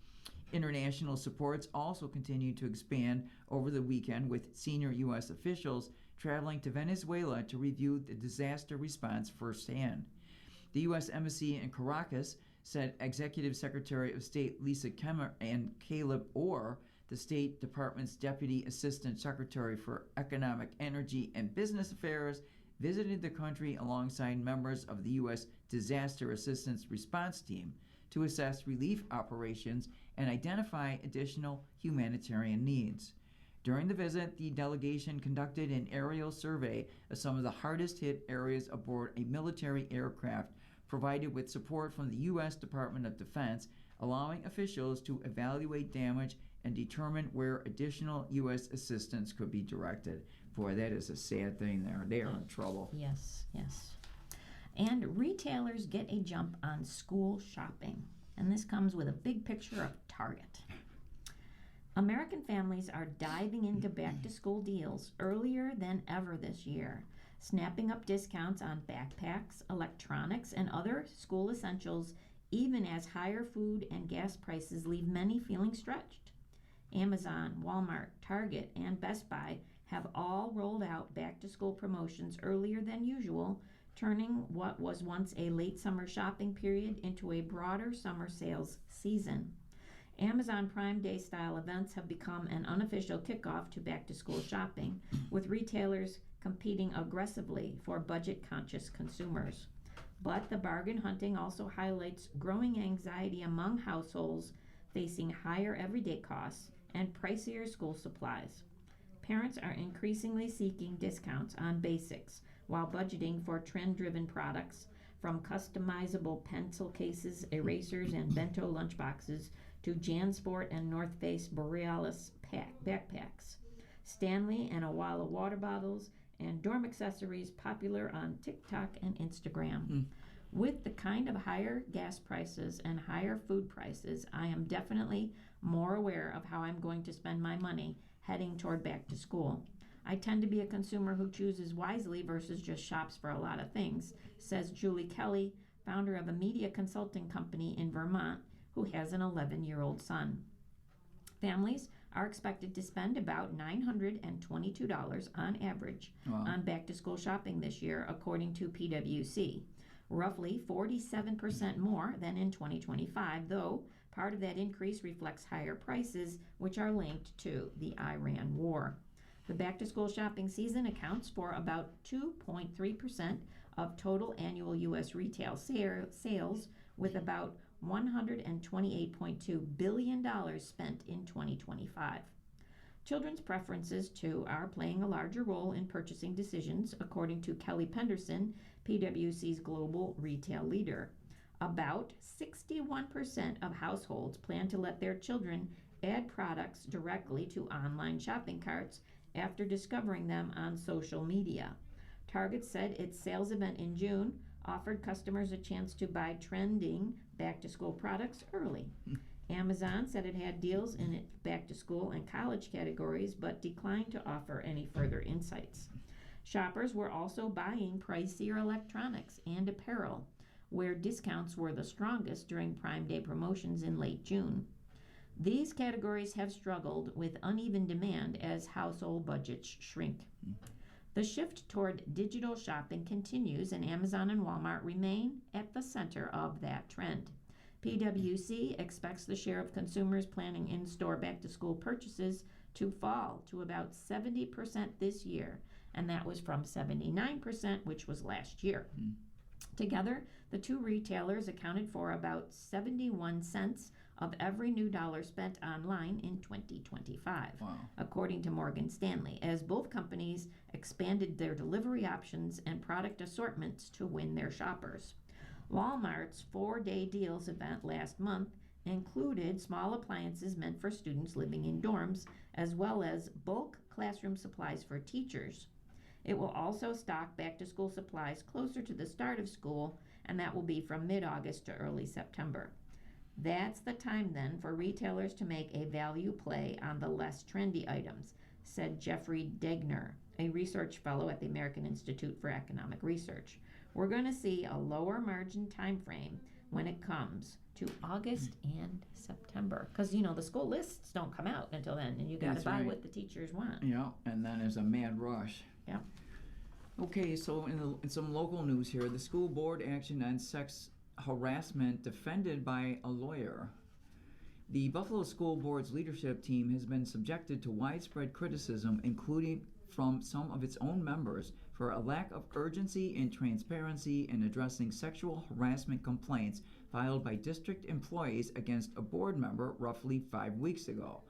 International supports also continue to expand over the weekend, with senior U.S. officials traveling to Venezuela to review the disaster response firsthand. The U.S. Embassy in Caracas said Executive Secretary of State Lisa Kemmer and Caleb Orr, the State Department's Deputy Assistant Secretary for Economic, Energy, and Business Affairs, visited the country alongside members of the U.S. Disaster Assistance Response Team to assess relief operations and identify additional humanitarian needs. During the visit, the delegation conducted an aerial survey of some of the hardest hit areas aboard a military aircraft provided with support from the U.S. Department of Defense, allowing officials to evaluate damage and determine where additional U.S. assistance could be directed. Boy, that is a sad thing there. They are in trouble. Yes, yes. And retailers get a jump on school shopping. And this comes with a big picture of Target. American families are diving into back-to-school deals earlier than ever this year, snapping up discounts on backpacks, electronics, and other school essentials, even as higher food and gas prices leave many feeling stretched. Amazon, Walmart, Target, and Best Buy have all rolled out back-to-school promotions earlier than usual, turning what was once a late summer shopping period into a broader summer sales season. Amazon Prime Day style events have become an unofficial kickoff to back-to-school shopping, with retailers competing aggressively for budget-conscious consumers. But the bargain hunting also highlights growing anxiety among households facing higher everyday costs and pricier school supplies. Parents are increasingly seeking discounts on basics while budgeting for trend-driven products, from customizable pencil cases, erasers, and bento lunchboxes to JanSport and North Face Borealis backpacks, Stanley and Awala water bottles, and dorm accessories popular on TikTok and Instagram. With the kind of higher gas prices and higher food prices, I am definitely more aware of how I'm going to spend my money heading toward back to school. I tend to be a consumer who chooses wisely versus just shops for a lot of things, says Julie Kelly, founder of a media consulting company in Vermont, who has an 11-year-old son. Families are expected to spend about $922 on average on back-to-school shopping this year, according to PwC. Roughly 47% more than in 2025, though part of that increase reflects higher prices, which are linked to the Iran war. The back-to-school shopping season accounts for about 2.3% of total annual U.S. retail sales, with about $128.2 billion spent in 2025. Children's preferences, too, are playing a larger role in purchasing decisions, according to Kelly Penderson, PwC's global retail leader. About 61% of households plan to let their children add products directly to online shopping carts after discovering them on social media. Target said its sales event in June offered customers a chance to buy trending back-to-school products early. Amazon said it had deals in its back-to-school and college categories, but declined to offer any further insights. Shoppers were also buying pricier electronics and apparel, where discounts were the strongest during Prime Day promotions in late June. These categories have struggled with uneven demand as household budgets shrink. The shift toward digital shopping continues, and Amazon and Walmart remain at the center of that trend. PwC expects the share of consumers planning in-store back-to-school purchases to fall to about 70% this year, and that was from 79%, which was last year. Together, the two retailers accounted for about 71 cents of every new dollar spent online in 2025, according to Morgan Stanley, as both companies expanded their delivery options and product assortments to win their shoppers. Walmart's 4-day deals event last month included small appliances meant for students living in dorms, as well as bulk classroom supplies for teachers. It will also stock back-to-school supplies closer to the start of school, and that will be from mid-August to early September. That's the time then for retailers to make a value play on the less trendy items, said Jeffrey Degner, a research fellow at the American Institute for Economic Research. We're going to see a lower margin time frame when it comes to August and September, because the school lists don't come out until then, and you got to buy what the teachers want. Yeah, and then there's a mad rush. Yeah. Okay, so in some local news here, the school board action on sex harassment defended by a lawyer. The Buffalo School Board's leadership team has been subjected to widespread criticism, including from some of its own members, for a lack of urgency and transparency in addressing sexual harassment complaints filed by district employees against a board member roughly 5 weeks ago.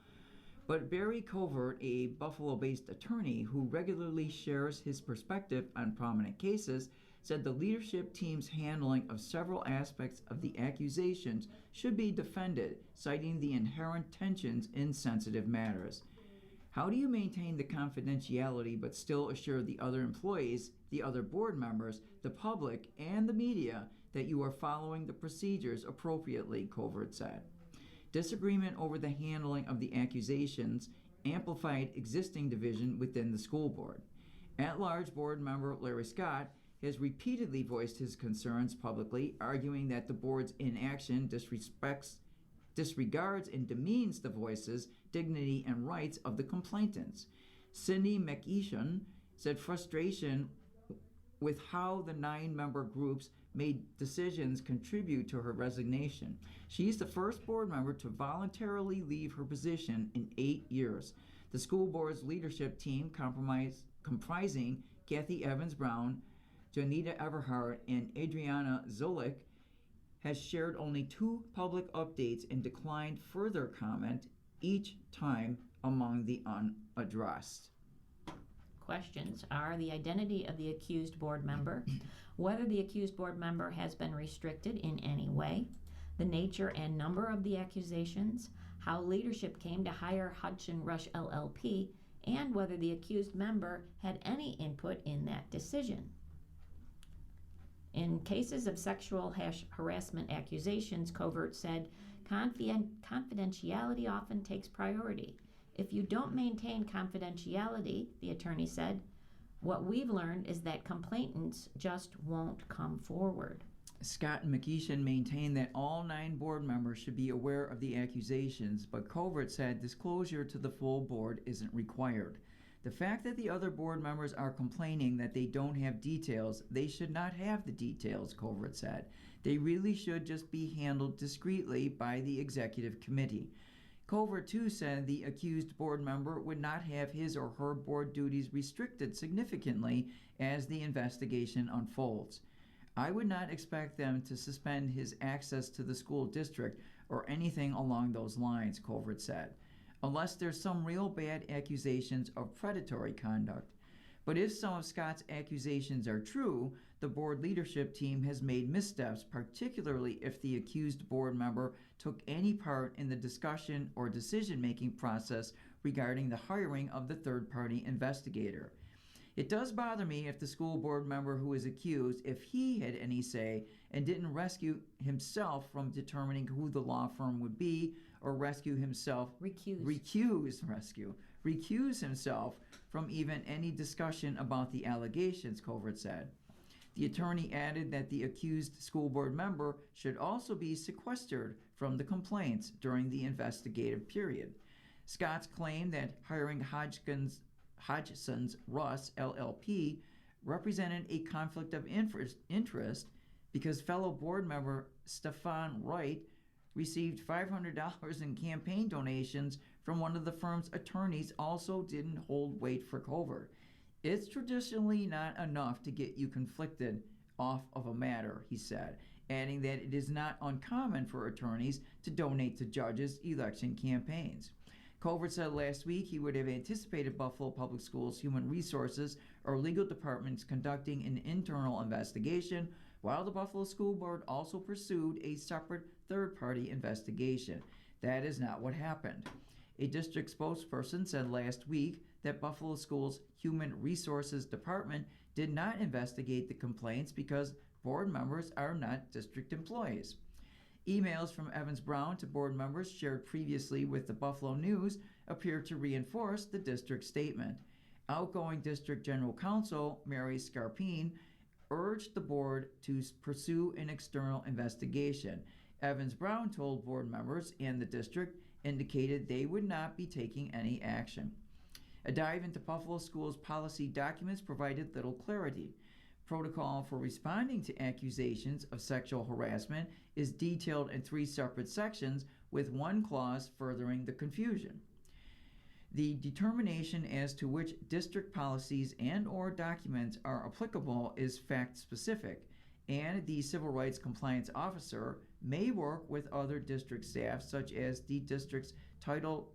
But Barry Covert, a Buffalo-based attorney who regularly shares his perspective on prominent cases, said the leadership team's handling of several aspects of the accusations should be defended, citing the inherent tensions in sensitive matters. How do you maintain the confidentiality but still assure the other employees, the other board members, the public, and the media that you are following the procedures appropriately, Covert said. Disagreement over the handling of the accusations amplified existing division within the school board. At-large board member Larry Scott has repeatedly voiced his concerns publicly, arguing that the board's inaction disregards and demeans the voices, dignity, and rights of the complainants. Cindy McEachin said frustration with how the 9-member groups made decisions contribute to her resignation. She's the first board member to voluntarily leave her position in 8 years. The school board's leadership team, comprising Kathy Evans Brown, Janita Everhart, and Adriana Zolik, has shared only 2 public updates and declined further comment each time among the unaddressed. Questions are the identity of the accused board member, whether the accused board member has been restricted in any way, the nature and number of the accusations, how leadership came to hire Hudson Rush LLP, and whether the accused member had any input in that decision. In cases of sexual harassment accusations, Covert said, confidentiality often takes priority. If you don't maintain confidentiality, the attorney said, what we've learned is that complainants just won't come forward. Scott and McEachin maintained that all 9 board members should be aware of the accusations, but Covert said disclosure to the full board isn't required. The fact that the other board members are complaining that they don't have details, they should not have the details, Covert said. They really should just be handled discreetly by the executive committee. Covert, too, said the accused board member would not have his or her board duties restricted significantly as the investigation unfolds. I would not expect them to suspend his access to the school district or anything along those lines, Covert said, unless there's some real bad accusations of predatory conduct. But if some of Scott's accusations are true, the board leadership team has made missteps, particularly if the accused board member took any part in the discussion or decision-making process regarding the hiring of the third-party investigator. It does bother me if the school board member who is accused, if he had any say and didn't rescue himself from determining who the law firm would be, or recuse himself from even any discussion about the allegations, Covert said. The attorney added that the accused school board member should also be sequestered from the complaints during the investigative period. Scott's claim that hiring Hodgson's Russ LLP represented a conflict of interest because fellow board member Stefan Wright received $500 in campaign donations from one of the firm's attorneys also didn't hold weight for Covert. It's traditionally not enough to get you conflicted off of a matter, he said, adding that it is not uncommon for attorneys to donate to judges' election campaigns. Covert said last week he would have anticipated Buffalo Public Schools Human Resources or legal departments conducting an internal investigation, while the Buffalo School Board also pursued a separate third-party investigation. That is not what happened. A district spokesperson said last week that Buffalo Schools Human Resources Department did not investigate the complaints because board members are not district employees. Emails from Evans Brown to board members shared previously with the Buffalo News appear to reinforce the district statement. Outgoing District General Counsel Mary Scarpine urged the board to pursue an external investigation. Evans Brown told board members and the district indicated they would not be taking any action. A dive into Buffalo Schools policy documents provided little clarity. Protocol for responding to accusations of sexual harassment is detailed in 3 separate sections with one clause furthering the confusion. The determination as to which district policies and/or documents are applicable is fact-specific, and the Civil Rights Compliance Officer may work with other district staff, such as the district's Title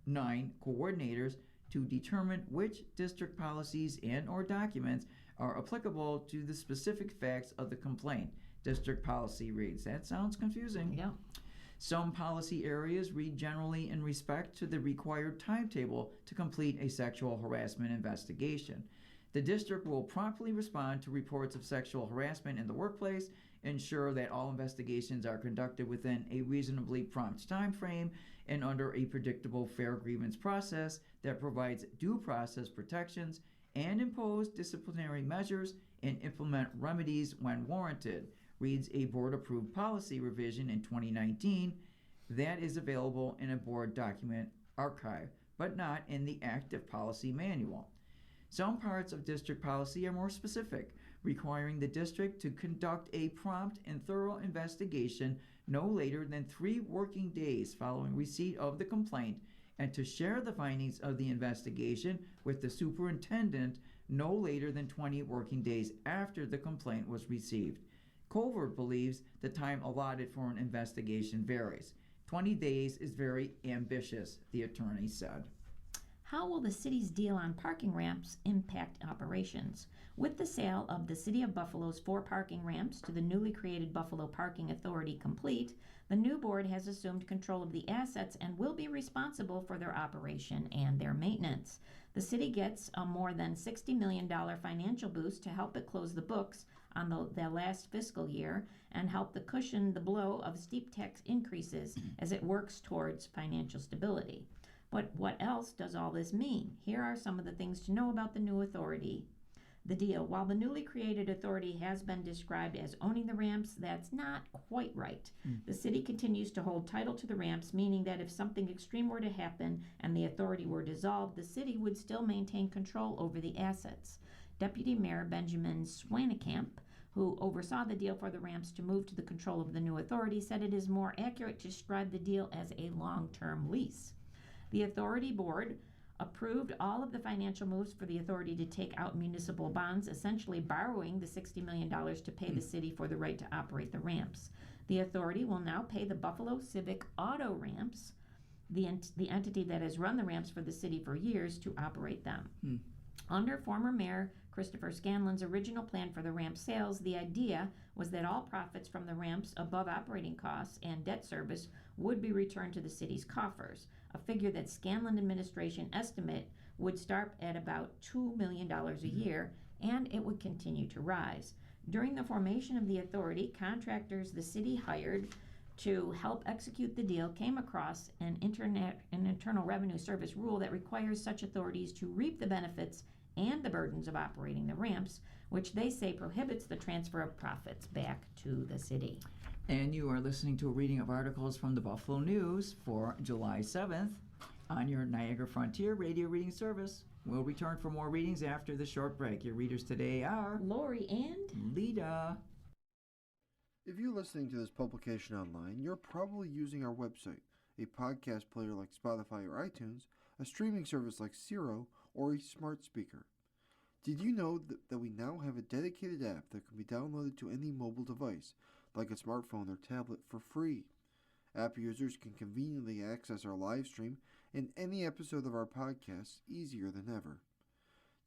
IX coordinators, to determine which district policies and/or documents are applicable to the specific facts of the complaint. District policy reads. That sounds confusing. Yeah. Some policy areas read generally in respect to the required timetable to complete a sexual harassment investigation. The district will promptly respond to reports of sexual harassment in the workplace, ensure that all investigations are conducted within a reasonably prompt time frame and under a predictable, fair grievance process that provides due process protections, and impose disciplinary measures and implement remedies when warranted, reads a board-approved policy revision in 2019 that is available in a board document archive, but not in the active policy manual. Some parts of district policy are more specific, requiring the district to conduct a prompt and thorough investigation no later than 3 working days following receipt of the complaint, and to share the findings of the investigation with the superintendent no later than 20 working days after the complaint was received. Covert believes the time allotted for an investigation varies. 20 days is very ambitious, the attorney said. How will the city's deal on parking ramps impact operations? With the sale of the City of Buffalo's 4 parking ramps to the newly created Buffalo Parking Authority complete, the new board has assumed control of the assets and will be responsible for their operation and their maintenance. The city gets a more than $60 million financial boost to help it close the books on the last fiscal year and help to cushion the blow of steep tax increases as it works towards financial stability. But what else does all this mean? Here are some of the things to know about the new authority. The deal. While the newly created authority has been described as owning the ramps, that's not quite right. The city continues to hold title to the ramps, meaning that if something extreme were to happen and the authority were dissolved, the city would still maintain control over the assets. Deputy Mayor Benjamin Swanekamp, who oversaw the deal for the ramps to move to the control of the new authority, said it is more accurate to describe the deal as a long-term lease. The authority board approved all of the financial moves for the authority to take out municipal bonds, essentially borrowing the $60 million to pay the city for the right to operate the ramps. The authority will now pay the Buffalo Civic Auto Ramps, the entity that has run the ramps for the city for years, to operate them. Under former Mayor Christopher Scanlon's original plan for the ramp sales, the idea was that all profits from the ramps above operating costs and debt service would be returned to the city's coffers, a figure that Scanlon administration estimate would start at about $2 million a year, and it would continue to rise. During the formation of the authority, contractors the city hired to help execute the deal came across an Internal Revenue Service rule that requires such authorities to reap the benefits and the burdens of operating the ramps, which they say prohibits the transfer of profits back to the city. And you are listening to a reading of articles from the Buffalo News for July 7th on your Niagara Frontier radio reading service. We'll return for more readings after the short break. Your readers today are Lori and Lita. If you're listening to this publication online, you're probably using our website, a podcast player like Spotify or iTunes, a streaming service like Siro, or a smart speaker. Did you know that we now have a dedicated app that can be downloaded to any mobile device, like a smartphone or tablet, for free? App users can conveniently access our live stream and any episode of our podcast easier than ever.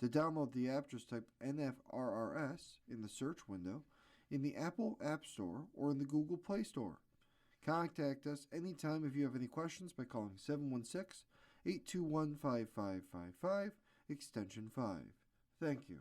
To download the app, just type NFRRS in the search window in the Apple App Store or in the Google Play Store. Contact us anytime if you have any questions by calling 716-821-5555, extension 5. Thank you.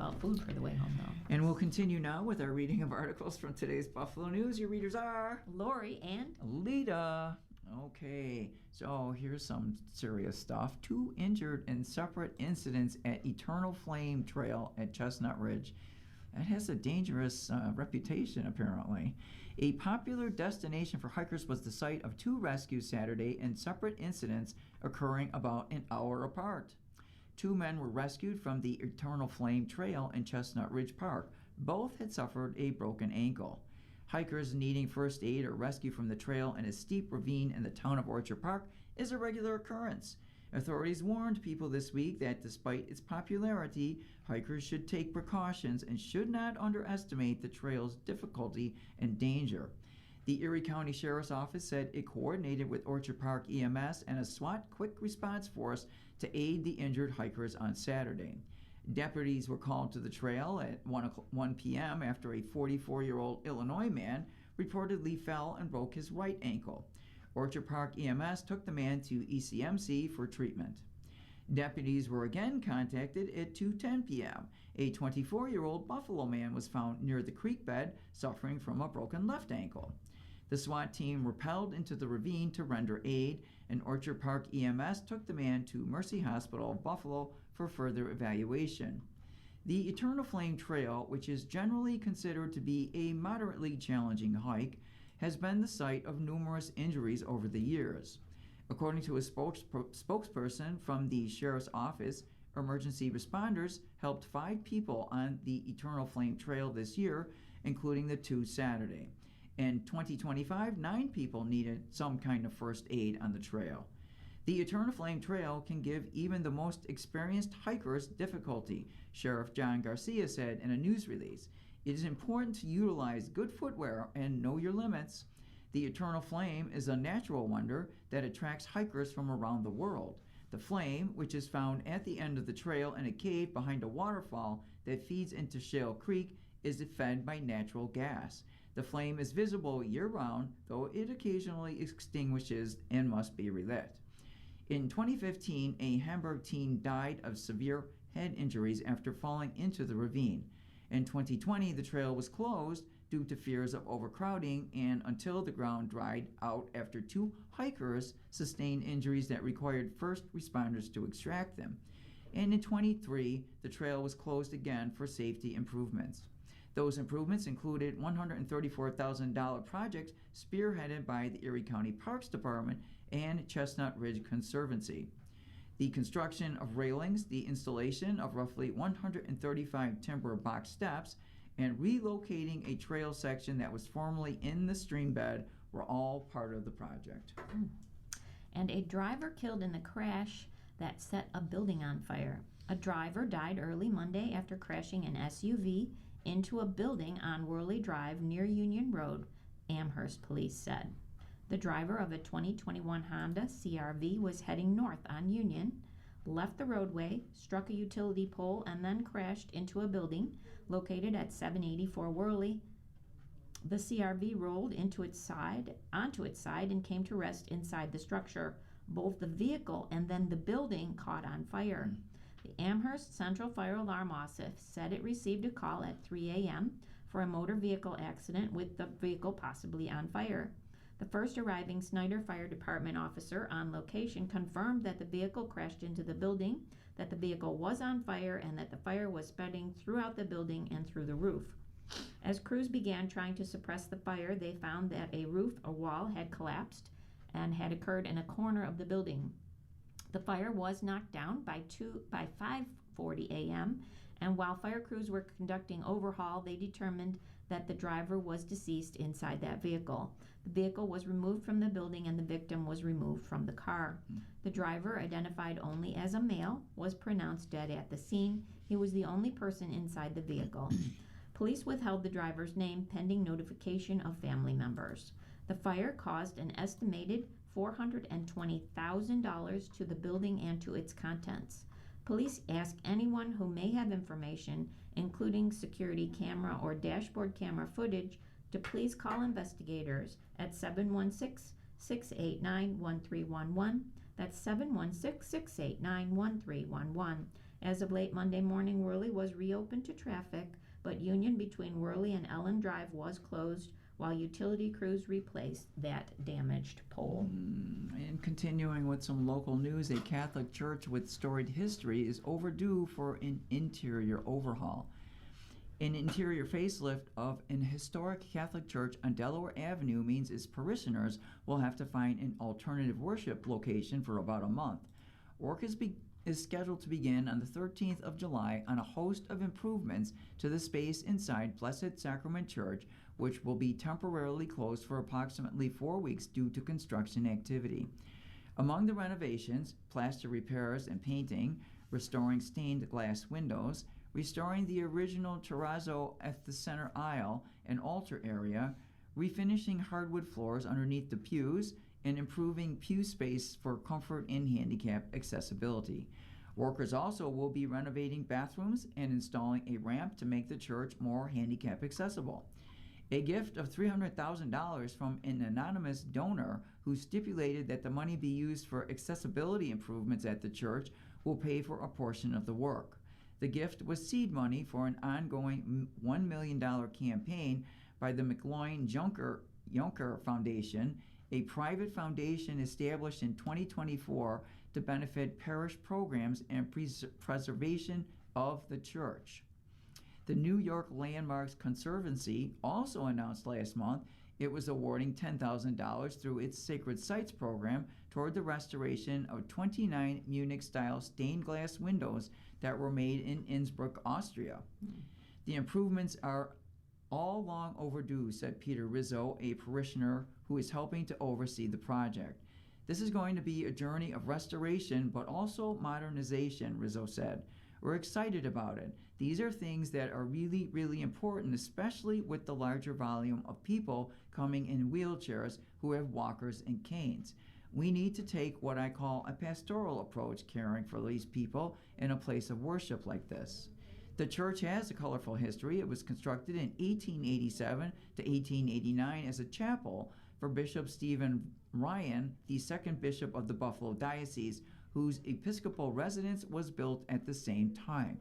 about food for the way home, though. And we'll continue now with our reading of articles from today's Buffalo News. Your readers are Lori and Lita. Okay, so here's some serious stuff. 2 injured in separate incidents at Eternal Flame Trail at Chestnut Ridge. That has a dangerous reputation, apparently. A popular destination for hikers was the site of 2 rescues Saturday in separate incidents occurring about an hour apart. 2 men were rescued from the Eternal Flame Trail in Chestnut Ridge Park. Both had suffered a broken ankle. Hikers needing first aid or rescue from the trail in a steep ravine in the town of Orchard Park is a regular occurrence. Authorities warned people this week that despite its popularity, hikers should take precautions and should not underestimate the trail's difficulty and danger. The Erie County Sheriff's Office said it coordinated with Orchard Park EMS and a SWAT quick response force to aid the injured hikers on Saturday. Deputies were called to the trail at 1 p.m. after a 44-year-old Illinois man reportedly fell and broke his right ankle. Orchard Park EMS took the man to ECMC for treatment. Deputies were again contacted at 2:10 p.m. A 24-year-old Buffalo man was found near the creek bed suffering from a broken left ankle. The SWAT team rappelled into the ravine to render aid, and Orchard Park EMS took the man to Mercy Hospital of Buffalo for further evaluation. The Eternal Flame Trail, which is generally considered to be a moderately challenging hike, has been the site of numerous injuries over the years. According to a spokesperson from the Sheriff's Office, emergency responders helped 5 people on the Eternal Flame Trail this year, including the 2 Saturday. In 2025, 9 people needed some kind of first aid on the trail. The Eternal Flame Trail can give even the most experienced hikers difficulty, Sheriff John Garcia said in a news release. It is important to utilize good footwear and know your limits. The Eternal Flame is a natural wonder that attracts hikers from around the world. The flame, which is found at the end of the trail in a cave behind a waterfall that feeds into Shale Creek, is fed by natural gas. The flame is visible year-round, though it occasionally extinguishes and must be relit. In 2015, a Hamburg teen died of severe head injuries after falling into the ravine. In 2020, the trail was closed due to fears of overcrowding and until the ground dried out after 2 hikers sustained injuries that required first responders to extract them. And in 2023, the trail was closed again for safety improvements. Those improvements included $134,000 projects spearheaded by the Erie County Parks Department and Chestnut Ridge Conservancy. The construction of railings, the installation of roughly 135 timber box steps, and relocating a trail section that was formerly in the stream bed were all part of the project. And a driver killed in the crash that set a building on fire. A driver died early Monday after crashing an SUV into a building on Worley Drive near Union Road, Amherst police said. The driver of a 2021 Honda CR-V was heading north on Union, left the roadway, struck a utility pole, and then crashed into a building located at 784 Worley. The CR-V rolled onto its side and came to rest inside the structure. Both the vehicle and then the building caught on fire. The Amherst Central Fire Alarm Office said it received a call at 3 a.m. for a motor vehicle accident with the vehicle possibly on fire. The first arriving Snyder Fire Department officer on location confirmed that the vehicle crashed into the building, that the vehicle was on fire, and that the fire was spreading throughout the building and through the roof. As crews began trying to suppress the fire, they found that a wall had collapsed and had occurred in a corner of the building. The fire was knocked down by 5:40 a.m., and while fire crews were conducting overhaul, they determined that the driver was deceased inside that vehicle. The vehicle was removed from the building and the victim was removed from the car. The driver, identified only as a male, was pronounced dead at the scene. He was the only person inside the vehicle. Police withheld the driver's name pending notification of family members. The fire caused an estimated $420,000 to the building and to its contents. Police ask anyone who may have information, including security camera or dashboard camera footage, to please call investigators at 716-689-1311. That's 716-689-1311. As of late Monday morning, Worley was reopened to traffic, but Union between Worley and Ellen Drive was closed while utility crews replaced that damaged pole. And continuing with some local news, a Catholic church with storied history is overdue for an interior overhaul. An interior facelift of an historic Catholic church on Delaware Avenue means its parishioners will have to find an alternative worship location for about a month. Work is scheduled to begin on the 13th of July on a host of improvements to the space inside Blessed Sacrament Church, which will be temporarily closed for approximately 4 weeks due to construction activity. Among the renovations, plaster repairs and painting, restoring stained glass windows, restoring the original terrazzo at the center aisle and altar area, refinishing hardwood floors underneath the pews, and improving pew space for comfort and handicap accessibility. Workers also will be renovating bathrooms and installing a ramp to make the church more handicap accessible. A gift of $300,000 from an anonymous donor who stipulated that the money be used for accessibility improvements at the church will pay for a portion of the work. The gift was seed money for an ongoing $1 million campaign by the McLoin-Junker Foundation, a private foundation established in 2024 to benefit parish programs and preservation of the church. The New York Landmarks Conservancy also announced last month it was awarding $10,000 through its Sacred Sites program toward the restoration of 29 Munich-style stained glass windows that were made in Innsbruck, Austria. The improvements are all long overdue, said Peter Rizzo, a parishioner who is helping to oversee the project. This is going to be a journey of restoration, but also modernization, Rizzo said. We're excited about it. These are things that are really, really important, especially with the larger volume of people coming in wheelchairs who have walkers and canes. We need to take what I call a pastoral approach, caring for these people in a place of worship like this. The church has a colorful history. It was constructed in 1887 to 1889 as a chapel for Bishop Stephen Ryan, the second bishop of the Buffalo Diocese, whose episcopal residence was built at the same time.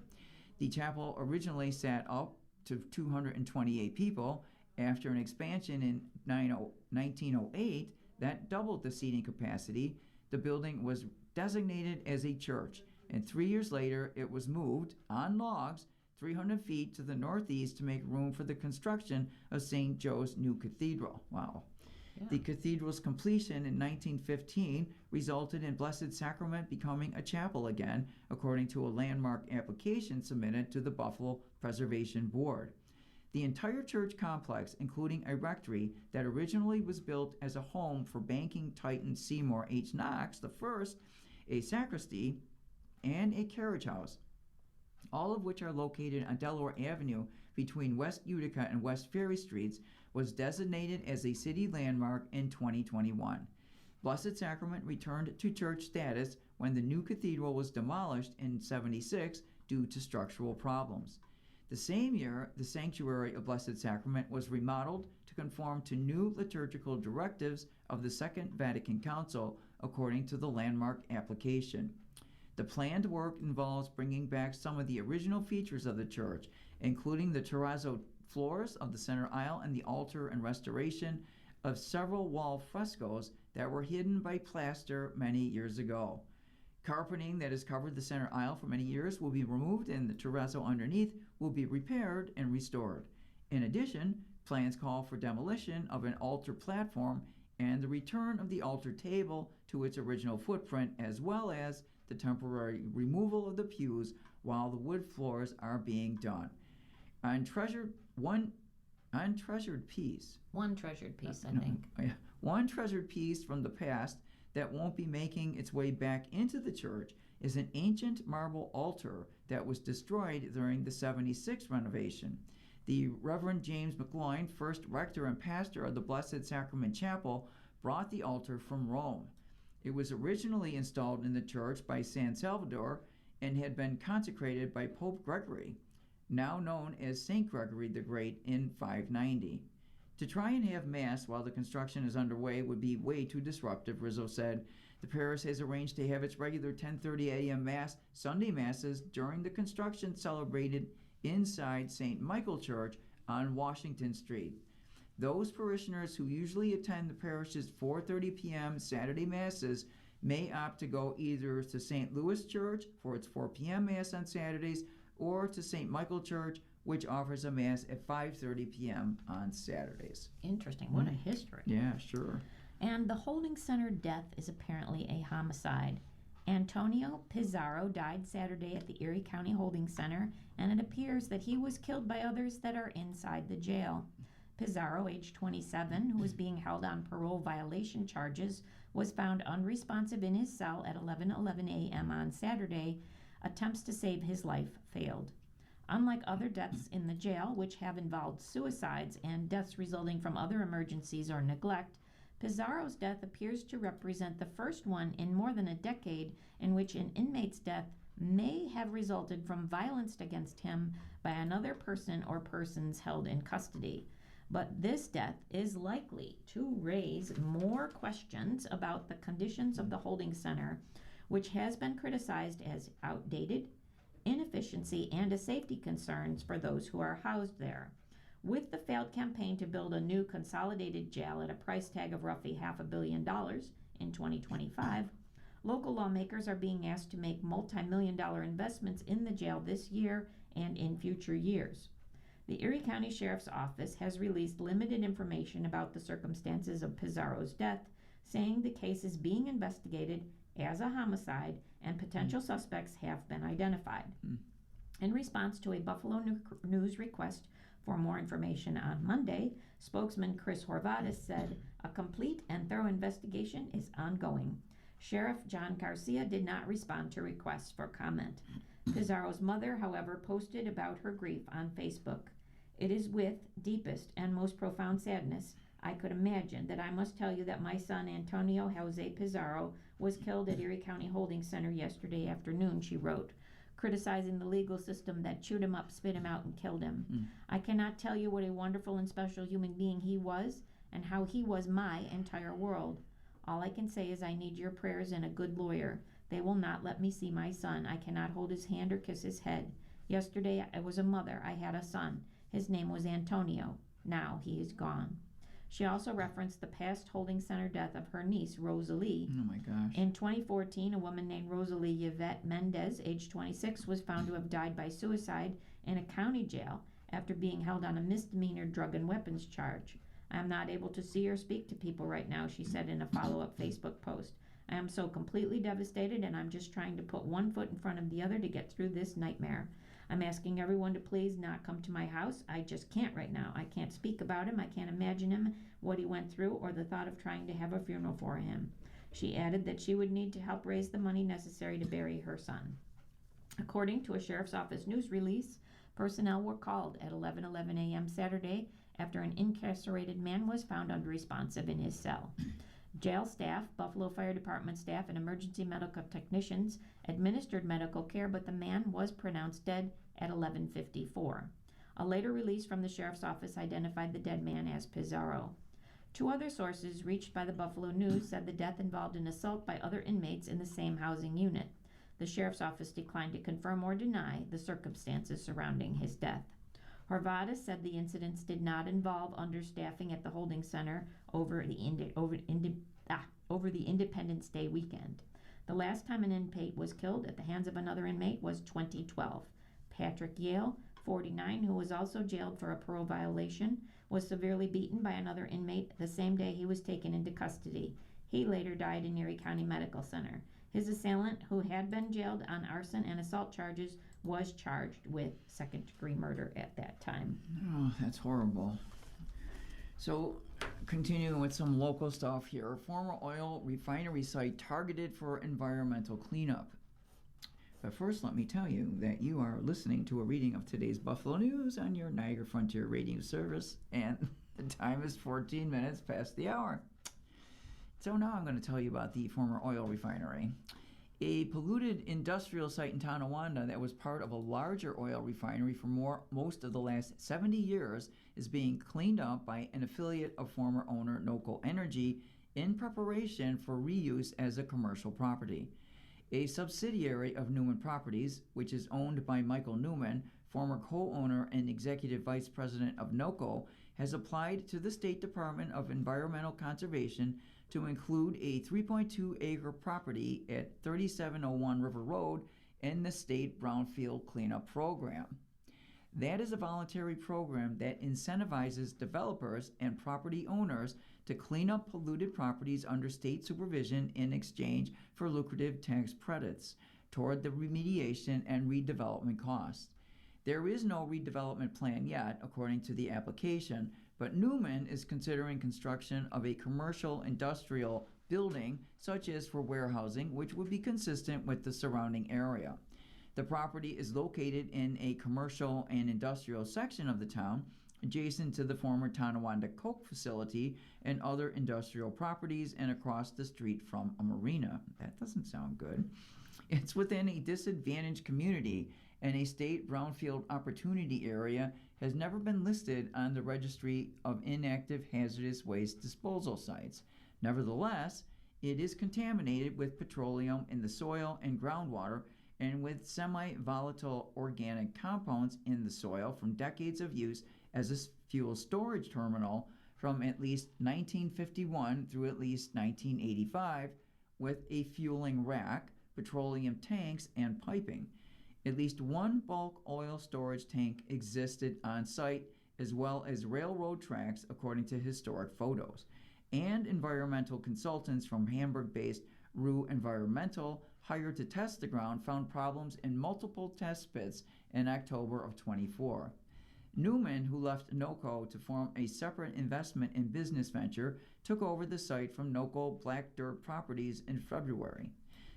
The chapel originally sat up to 228 people. After an expansion in 1908 that doubled the seating capacity, the building was designated as a church, and 3 years later it was moved on logs 300 feet to the northeast to make room for the construction of St. Joe's new cathedral. Wow. Yeah. The cathedral's completion in 1915 resulted in Blessed Sacrament becoming a chapel again, according to a landmark application submitted to the Buffalo Preservation Board. The entire church complex, including a rectory that originally was built as a home for banking titan Seymour H. Knox I, a sacristy, and a carriage house, all of which are located on Delaware Avenue between West Utica and West Ferry Streets, was designated as a city landmark in 2021. Blessed Sacrament returned to church status when the new cathedral was demolished in '76 due to structural problems. The same year, the sanctuary of Blessed Sacrament was remodeled to conform to new liturgical directives of the Second Vatican Council, according to the landmark application. The planned work involves bringing back some of the original features of the church, including the terrazzo floors of the center aisle and the altar, and restoration of several wall frescoes that were hidden by plaster many years ago. Carpeting that has covered the center aisle for many years will be removed, and the terrazzo underneath will be repaired and restored. In addition, plans call for demolition of an altar platform and the return of the altar table to its original footprint, as well as the temporary removal of the pews while the wood floors are being done. One treasured piece, I think. One treasured piece from the past that won't be making its way back into the church is an ancient marble altar that was destroyed during the '76 renovation. The Reverend James McLoin, first rector and pastor of the Blessed Sacrament Chapel, brought the altar from Rome. It was originally installed in the church by San Salvador and had been consecrated by Pope Gregory, now known as St. Gregory the Great, in 590. To try and have Mass while the construction is underway would be way too disruptive, Rizzo said. The parish has arranged to have its regular 10:30 a.m. Mass, Sunday Masses, during the construction celebrated inside St. Michael Church on Washington Street. Those parishioners who usually attend the parish's 4:30 p.m. Saturday Masses may opt to go either to St. Louis Church for its 4 p.m. Mass on Saturdays or to St. Michael Church, which offers a Mass at 5:30 p.m. on Saturdays. Interesting. What a history. Yeah, sure. And the holding center death is apparently a homicide. Antonio Pizarro died Saturday at the Erie County Holding Center, and it appears that he was killed by others that are inside the jail. Pizarro, age 27, who was being held on parole violation charges, was found unresponsive in his cell at 11:11 a.m. on Saturday. Attempts to save his life failed. Unlike other deaths in the jail, which have involved suicides and deaths resulting from other emergencies or neglect, Pizarro's death appears to represent the first one in more than a decade in which an inmate's death may have resulted from violence against him by another person or persons held in custody. But this death is likely to raise more questions about the conditions of the holding center, which has been criticized as outdated, inefficiency, and a safety concerns for those who are housed there. With the failed campaign to build a new consolidated jail at a price tag of roughly $500 million in 2025, local lawmakers are being asked to make multi-million-dollar investments in the jail this year and in future years. The Erie County Sheriff's Office has released limited information about the circumstances of Pizarro's death, saying the case is being investigated as a homicide and potential suspects have been identified. In response to a Buffalo News request for more information on Monday, spokesman Chris Horvatis said a complete and thorough investigation is ongoing. Sheriff John Garcia did not respond to requests for comment. Pizarro's mother, however, posted about her grief on Facebook. It is with deepest and most profound sadness I could imagine that I must tell you that my son Antonio Jose Pizarro was killed at Erie County Holding Center yesterday afternoon, she wrote, criticizing the legal system that chewed him up, spit him out, and killed him. I cannot tell you what a wonderful and special human being he was and how he was my entire world. All I can say is I need your prayers and a good lawyer. They will not let me see my son. I cannot hold his hand or kiss his head. Yesterday I was a mother. I had a son. His name was Antonio. Now he is gone. She also referenced the past holding center death of her niece, Rosalie. Oh my gosh. In 2014, a woman named Rosalie Yvette Mendez, age 26, was found to have died by suicide in a county jail after being held on a misdemeanor drug and weapons charge. I am not able to see or speak to people right now, she said in a follow-up Facebook post. I am so completely devastated, and I'm just trying to put one foot in front of the other to get through this nightmare. I'm asking everyone to please not come to my house. I just can't right now. I can't speak about him. I can't imagine him, what he went through, or the thought of trying to have a funeral for him. She added that she would need to help raise the money necessary to bury her son. According to a sheriff's office news release, personnel were called at 11:11 a.m. Saturday after an incarcerated man was found unresponsive in his cell. Jail staff, Buffalo Fire Department staff, and emergency medical technicians administered medical care, but the man was pronounced dead at 11:54. A later release from the sheriff's office identified the dead man as Pizarro. Two other sources reached by the Buffalo News said the death involved an assault by other inmates in the same housing unit. The sheriff's office declined to confirm or deny the circumstances surrounding his death. Horvatis said the incidents did not involve understaffing at the holding center over the Independence Day weekend. The last time an inmate was killed at the hands of another inmate was 2012. Patrick Yale, 49, who was also jailed for a parole violation, was severely beaten by another inmate the same day he was taken into custody. He later died in Erie County Medical Center. His assailant, who had been jailed on arson and assault charges, was charged with second-degree murder at that time. Oh, that's horrible. So, continuing with some local stuff here. Former oil refinery site targeted for environmental cleanup. But first, let me tell you that you are listening to a reading of today's Buffalo News on your Niagara Frontier Radio service, and the time is 14 minutes past the hour. So now I'm going to tell you about the former oil refinery. A polluted industrial site in Tonawanda that was part of a larger oil refinery for most of the last 70 years is being cleaned up by an affiliate of former owner Noco Energy in preparation for reuse as a commercial property. A subsidiary of Newman Properties, which is owned by Michael Newman, former co-owner and executive vice president of NOCO, has applied to the State Department of Environmental Conservation to include a 3.2-acre property at 3701 River Road in the state brownfield cleanup program. That is a voluntary program that incentivizes developers and property owners to clean up polluted properties under state supervision in exchange for lucrative tax credits toward the remediation and redevelopment costs. There is no redevelopment plan yet, according to the application, but Newman is considering construction of a commercial industrial building, such as for warehousing, which would be consistent with the surrounding area. The property is located in a commercial and industrial section of the town, adjacent to the former Tonawanda Coke facility and other industrial properties, and across the street from a marina. That doesn't sound good. It's within a disadvantaged community, and a state brownfield opportunity area has never been listed on the registry of inactive hazardous waste disposal sites. Nevertheless, it is contaminated with petroleum in the soil and groundwater, and with semi-volatile organic compounds in the soil from decades of use as a fuel storage terminal from at least 1951 through at least 1985, with a fueling rack, petroleum tanks, and piping. At least one bulk oil storage tank existed on site, as well as railroad tracks, according to historic photos. And environmental consultants from Hamburg-based Rue Environmental, hired to test the ground, found problems in multiple test pits in October of 24. Newman, who left NOCO to form a separate investment and business venture, took over the site from NOCO Black Dirt Properties in February.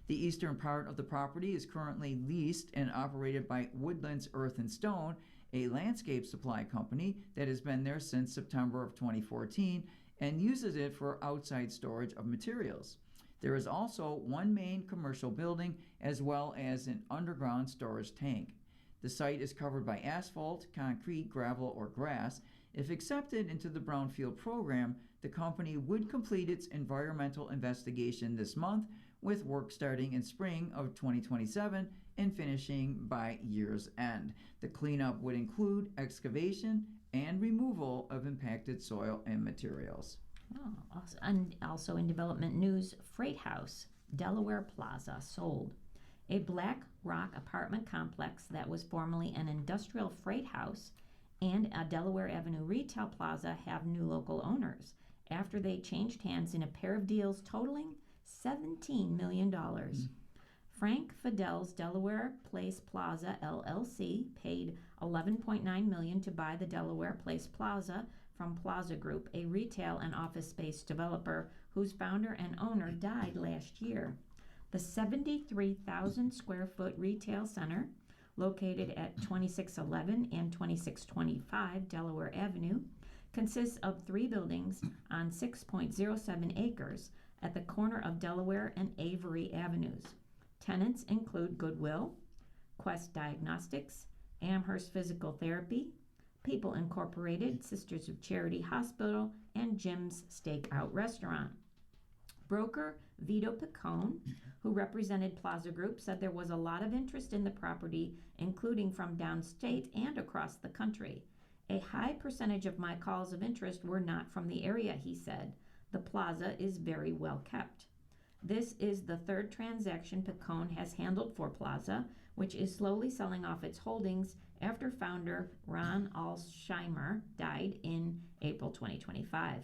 The eastern part of the property is currently leased and operated by Woodlands Earth and Stone, a landscape supply company that has been there since September of 2014 and uses it for outside storage of materials. There is also one main commercial building as well as an underground storage tank. The site is covered by asphalt, concrete, gravel, or grass. If accepted into the brownfield program, the company would complete its environmental investigation this month, with work starting in spring of 2027 and finishing by year's end. The cleanup would include excavation and removal of impacted soil and materials. Oh, and also in development news, Freight House, Delaware Plaza, sold. A Black Rock apartment complex that was formerly an industrial freight house and a Delaware Avenue retail plaza have new local owners after they changed hands in a pair of deals totaling $17 million. Frank Fidel's Delaware Place Plaza LLC paid $11.9 million to buy the Delaware Place Plaza from Plaza Group, a retail and office space developer whose founder and owner died last year. The 73,000 square foot retail center, located at 2611 and 2625 Delaware Avenue, consists of 3 buildings on 6.07 acres at the corner of Delaware and Avery Avenues. Tenants include Goodwill, Quest Diagnostics, Amherst Physical Therapy, People Incorporated, Sisters of Charity Hospital, and Jim's Steakout Restaurant. Broker Vito Picone, who represented Plaza Group, said there was a lot of interest in the property, including from downstate and across the country. A high percentage of my calls of interest were not from the area, he said. The plaza is very well kept. This is the 3rd transaction Picone has handled for Plaza, which is slowly selling off its holdings after founder Ron Alsheimer died in April 2025.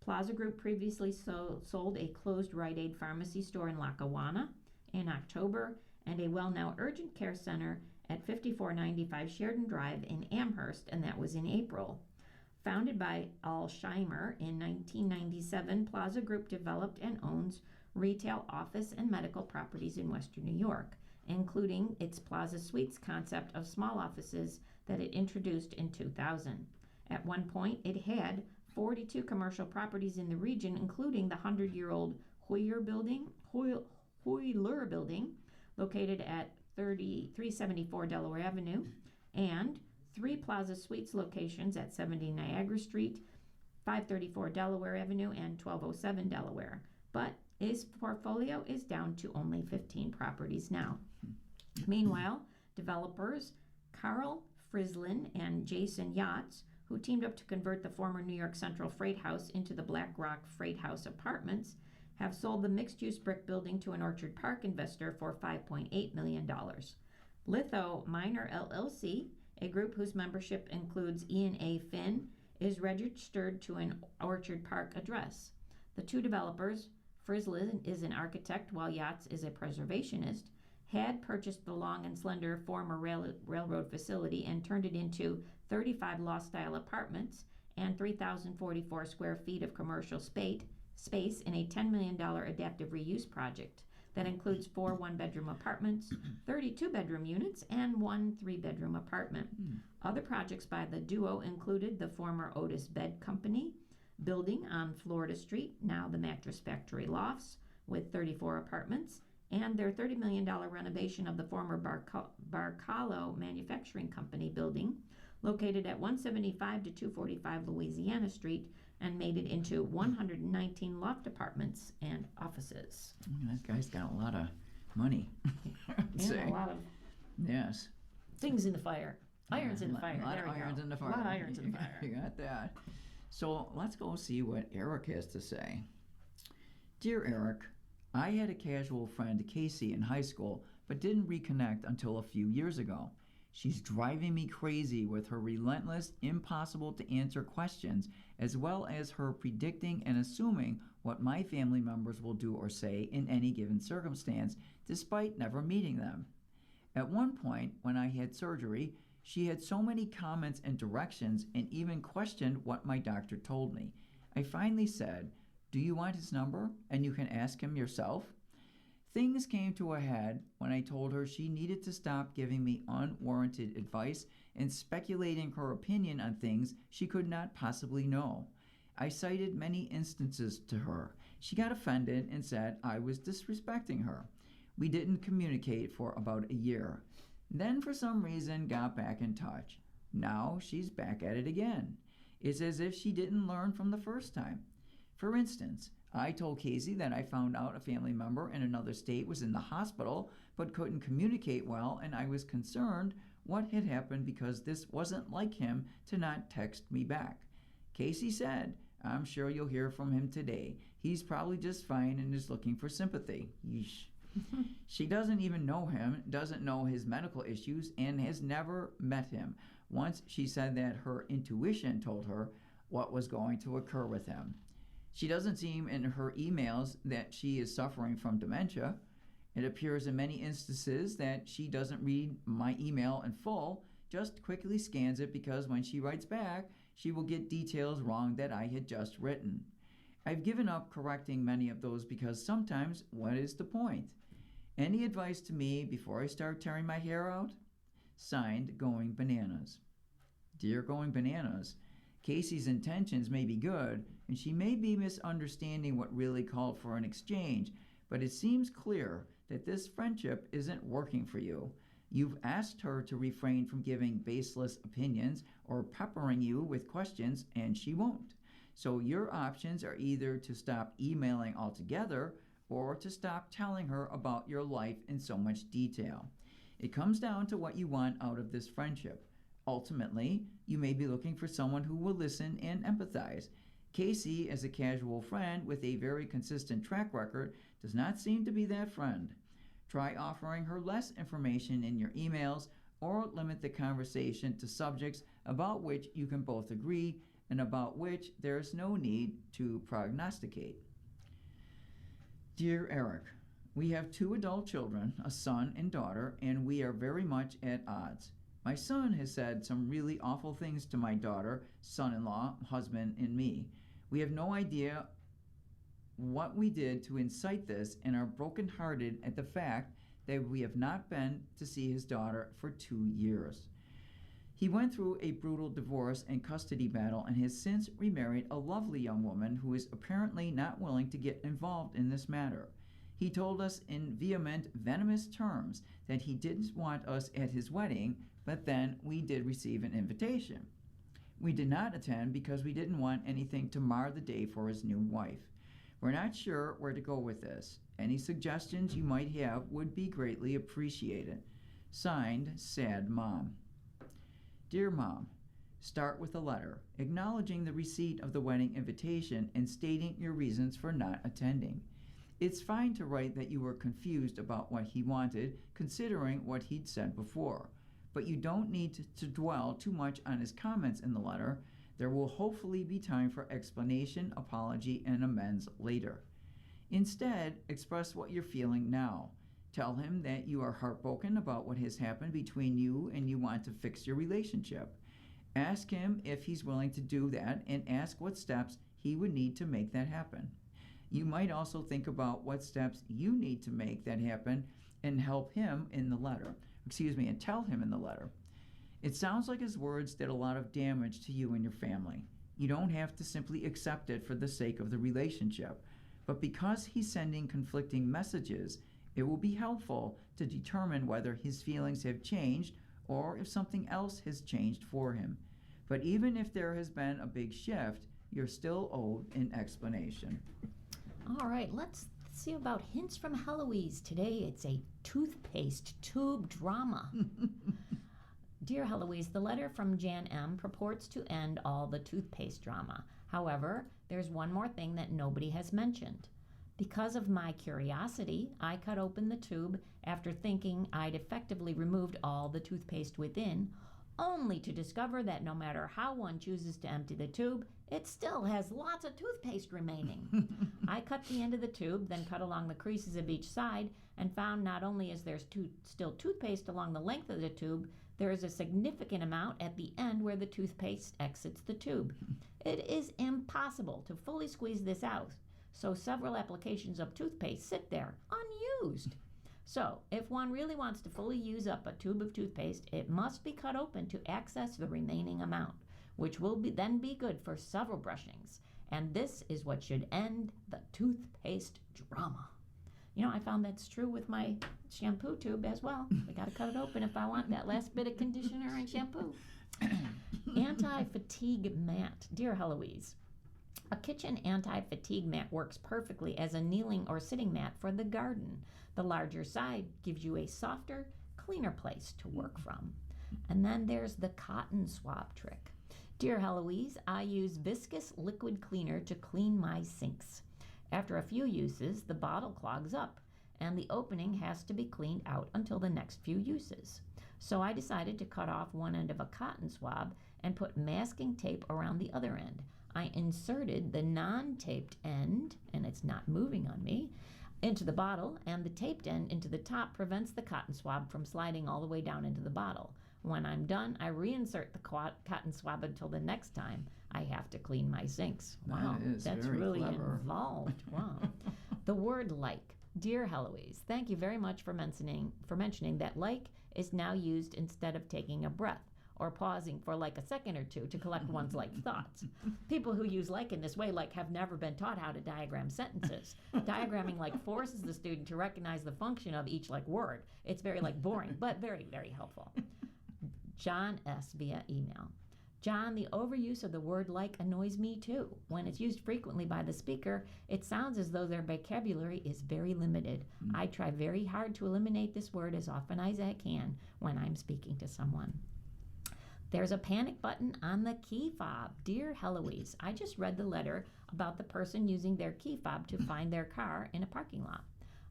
Plaza Group previously sold a closed Rite Aid pharmacy store in Lackawanna in October and a Well Now Urgent Care Center at 5495 Sheridan Drive in Amherst, and that was in April. Founded by Alsheimer in 1997, Plaza Group developed and owns retail, office, and medical properties in Western New York, including its Plaza Suites concept of small offices that it introduced in 2000. At one point, it had 42 commercial properties in the region, including the 100-year-old Hoyer Building, located at 374 Delaware Avenue, and 3 Plaza Suites locations at 70 Niagara Street, 534 Delaware Avenue and 1207 Delaware. But his portfolio is down to only 15 properties now. Meanwhile, developers Carl Frislin and Jason Yachts, who teamed up to convert the former New York Central Freight House into the Black Rock Freight House Apartments, have sold the mixed-use brick building to an Orchard Park investor for $5.8 million. Litho Minor LLC, a group whose membership includes Ian A. Finn, is registered to an Orchard Park address. The two developers, Frislin is an architect while Yachts is a preservationist, had purchased the long and slender former railroad facility and turned it into 35 law-style apartments and 3,044 square feet of commercial space in a $10 million adaptive reuse project that includes 4 one-bedroom apartments, 32 bedroom units, and 1 3-bedroom apartment. Other projects by the duo included the former Otis Bed Company building on Florida Street, now the Mattress Factory Lofts, with 34 apartments, and their $30 million renovation of the former Barcalo Manufacturing Company building, located at 175 to 245 Louisiana Street, and made it into 119 loft apartments and offices. That guy's got a lot of money. And a lot of Yes. things in the fire. Irons in the fire. A lot There of we irons go. in the fire. A lot of irons in the fire. You got that. So let's go see what Eric has to say. Dear Eric, I had a casual friend, Casey, in high school, but didn't reconnect until a few years ago. She's driving me crazy with her relentless, impossible to answer questions, as well as her predicting and assuming what my family members will do or say in any given circumstance, despite never meeting them. At one point, when I had surgery, she had so many comments and directions and even questioned what my doctor told me. I finally said, "Do you want his number? And you can ask him yourself?" Things came to a head when I told her she needed to stop giving me unwarranted advice and speculating her opinion on things she could not possibly know. I cited many instances to her. She got offended and said I was disrespecting her. We didn't communicate for about a year. Then for some reason got back in touch. Now she's back at it again. It's as if she didn't learn from the first time. For instance, I told Casey that I found out a family member in another state was in the hospital but couldn't communicate well, and I was concerned what had happened because this wasn't like him to not text me back. Casey said, "I'm sure you'll hear from him today. He's probably just fine and is looking for sympathy." Yeesh. She doesn't even know him, doesn't know his medical issues, and has never met him. Once she said that her intuition told her what was going to occur with him. She doesn't seem in her emails that she is suffering from dementia. It appears in many instances that she doesn't read my email in full, just quickly scans it because when she writes back, she will get details wrong that I had just written. I've given up correcting many of those because sometimes, what is the point? Any advice to me before I start tearing my hair out? Signed, Going Bananas. Dear Going Bananas, Casey's intentions may be good, and she may be misunderstanding what really called for an exchange, but it seems clear that this friendship isn't working for you. You've asked her to refrain from giving baseless opinions or peppering you with questions, and she won't. So your options are either to stop emailing altogether or to stop telling her about your life in so much detail. It comes down to what you want out of this friendship. Ultimately, you may be looking for someone who will listen and empathize. Casey, as a casual friend with a very consistent track record, does not seem to be that friend. Try offering her less information in your emails or limit the conversation to subjects about which you can both agree and about which there is no need to prognosticate. Dear Eric, we have 2 adult children, a son and daughter, and we are very much at odds. My son has said some really awful things to my daughter, son-in-law, husband, and me. We have no idea what we did to incite this and are brokenhearted at the fact that we have not been to see his daughter for 2 years. He went through a brutal divorce and custody battle and has since remarried a lovely young woman who is apparently not willing to get involved in this matter. He told us in vehement, venomous terms that he didn't want us at his wedding, but then we did receive an invitation. We did not attend because we didn't want anything to mar the day for his new wife. We're not sure where to go with this. Any suggestions you might have would be greatly appreciated. Signed, Sad Mom. Dear Mom, start with a letter acknowledging the receipt of the wedding invitation and stating your reasons for not attending. It's fine to write that you were confused about what he wanted, considering what he'd said before. But you don't need to dwell too much on his comments in the letter. There will hopefully be time for explanation, apology, and amends later. Instead, express what you're feeling now. Tell him that you are heartbroken about what has happened between you and you want to fix your relationship. Ask him if he's willing to do that and ask what steps he would need to make that happen. You might also think about what steps you need to make that happen and tell him in the letter. It sounds like his words did a lot of damage to you and your family. You don't have to simply accept it for the sake of the relationship, but because he's sending conflicting messages, it will be helpful to determine whether his feelings have changed or if something else has changed for him. But even if there has been a big shift, you're still owed an explanation. All right, let's see about hints from Heloise. Today it's a toothpaste tube drama. Dear Heloise, the letter from Jan M. purports to end all the toothpaste drama. However, there's one more thing that nobody has mentioned. Because of my curiosity, I cut open the tube after thinking I'd effectively removed all the toothpaste within, only to discover that no matter how one chooses to empty the tube, it still has lots of toothpaste remaining. I cut the end of the tube, then cut along the creases of each side, and found not only is there still toothpaste along the length of the tube, there is a significant amount at the end where the toothpaste exits the tube. It is impossible to fully squeeze this out, so several applications of toothpaste sit there unused. So, if one really wants to fully use up a tube of toothpaste, it must be cut open to access the remaining amount, which will then be good for several brushings. And this is what should end the toothpaste drama. You know, I found that's true with my shampoo tube as well. I gotta cut it open if I want that last bit of conditioner and shampoo. Anti-fatigue mat. Dear Heloise, a kitchen anti-fatigue mat works perfectly as a kneeling or sitting mat for the garden. The larger side gives you a softer, cleaner place to work from. And then there's the cotton swab trick. Dear Heloise, I use viscous liquid cleaner to clean my sinks. After a few uses, the bottle clogs up, and the opening has to be cleaned out until the next few uses. So I decided to cut off one end of a cotton swab and put masking tape around the other end. I inserted the non-taped end, and it's not moving on me, into the bottle, and the taped end into the top prevents the cotton swab from sliding all the way down into the bottle. When I'm done, I reinsert the cotton swab until the next time I have to clean my sinks. Wow, that's really clever. Involved. Wow. The word like. Dear Heloise, thank you very much for mentioning that like is now used instead of taking a breath or pausing for like a second or two to collect one's like thoughts. People who use like in this way have never been taught how to diagram sentences. Diagramming like forces the student to recognize the function of each like word. It's very boring, but very, very helpful. John S. via email. John, the overuse of the word like annoys me too. When it's used frequently by the speaker, it sounds as though their vocabulary is very limited. I try very hard to eliminate this word as often as I can when I'm speaking to someone. There's a panic button on the key fob. Dear Heloise, I just read the letter about the person using their key fob to find their car in a parking lot.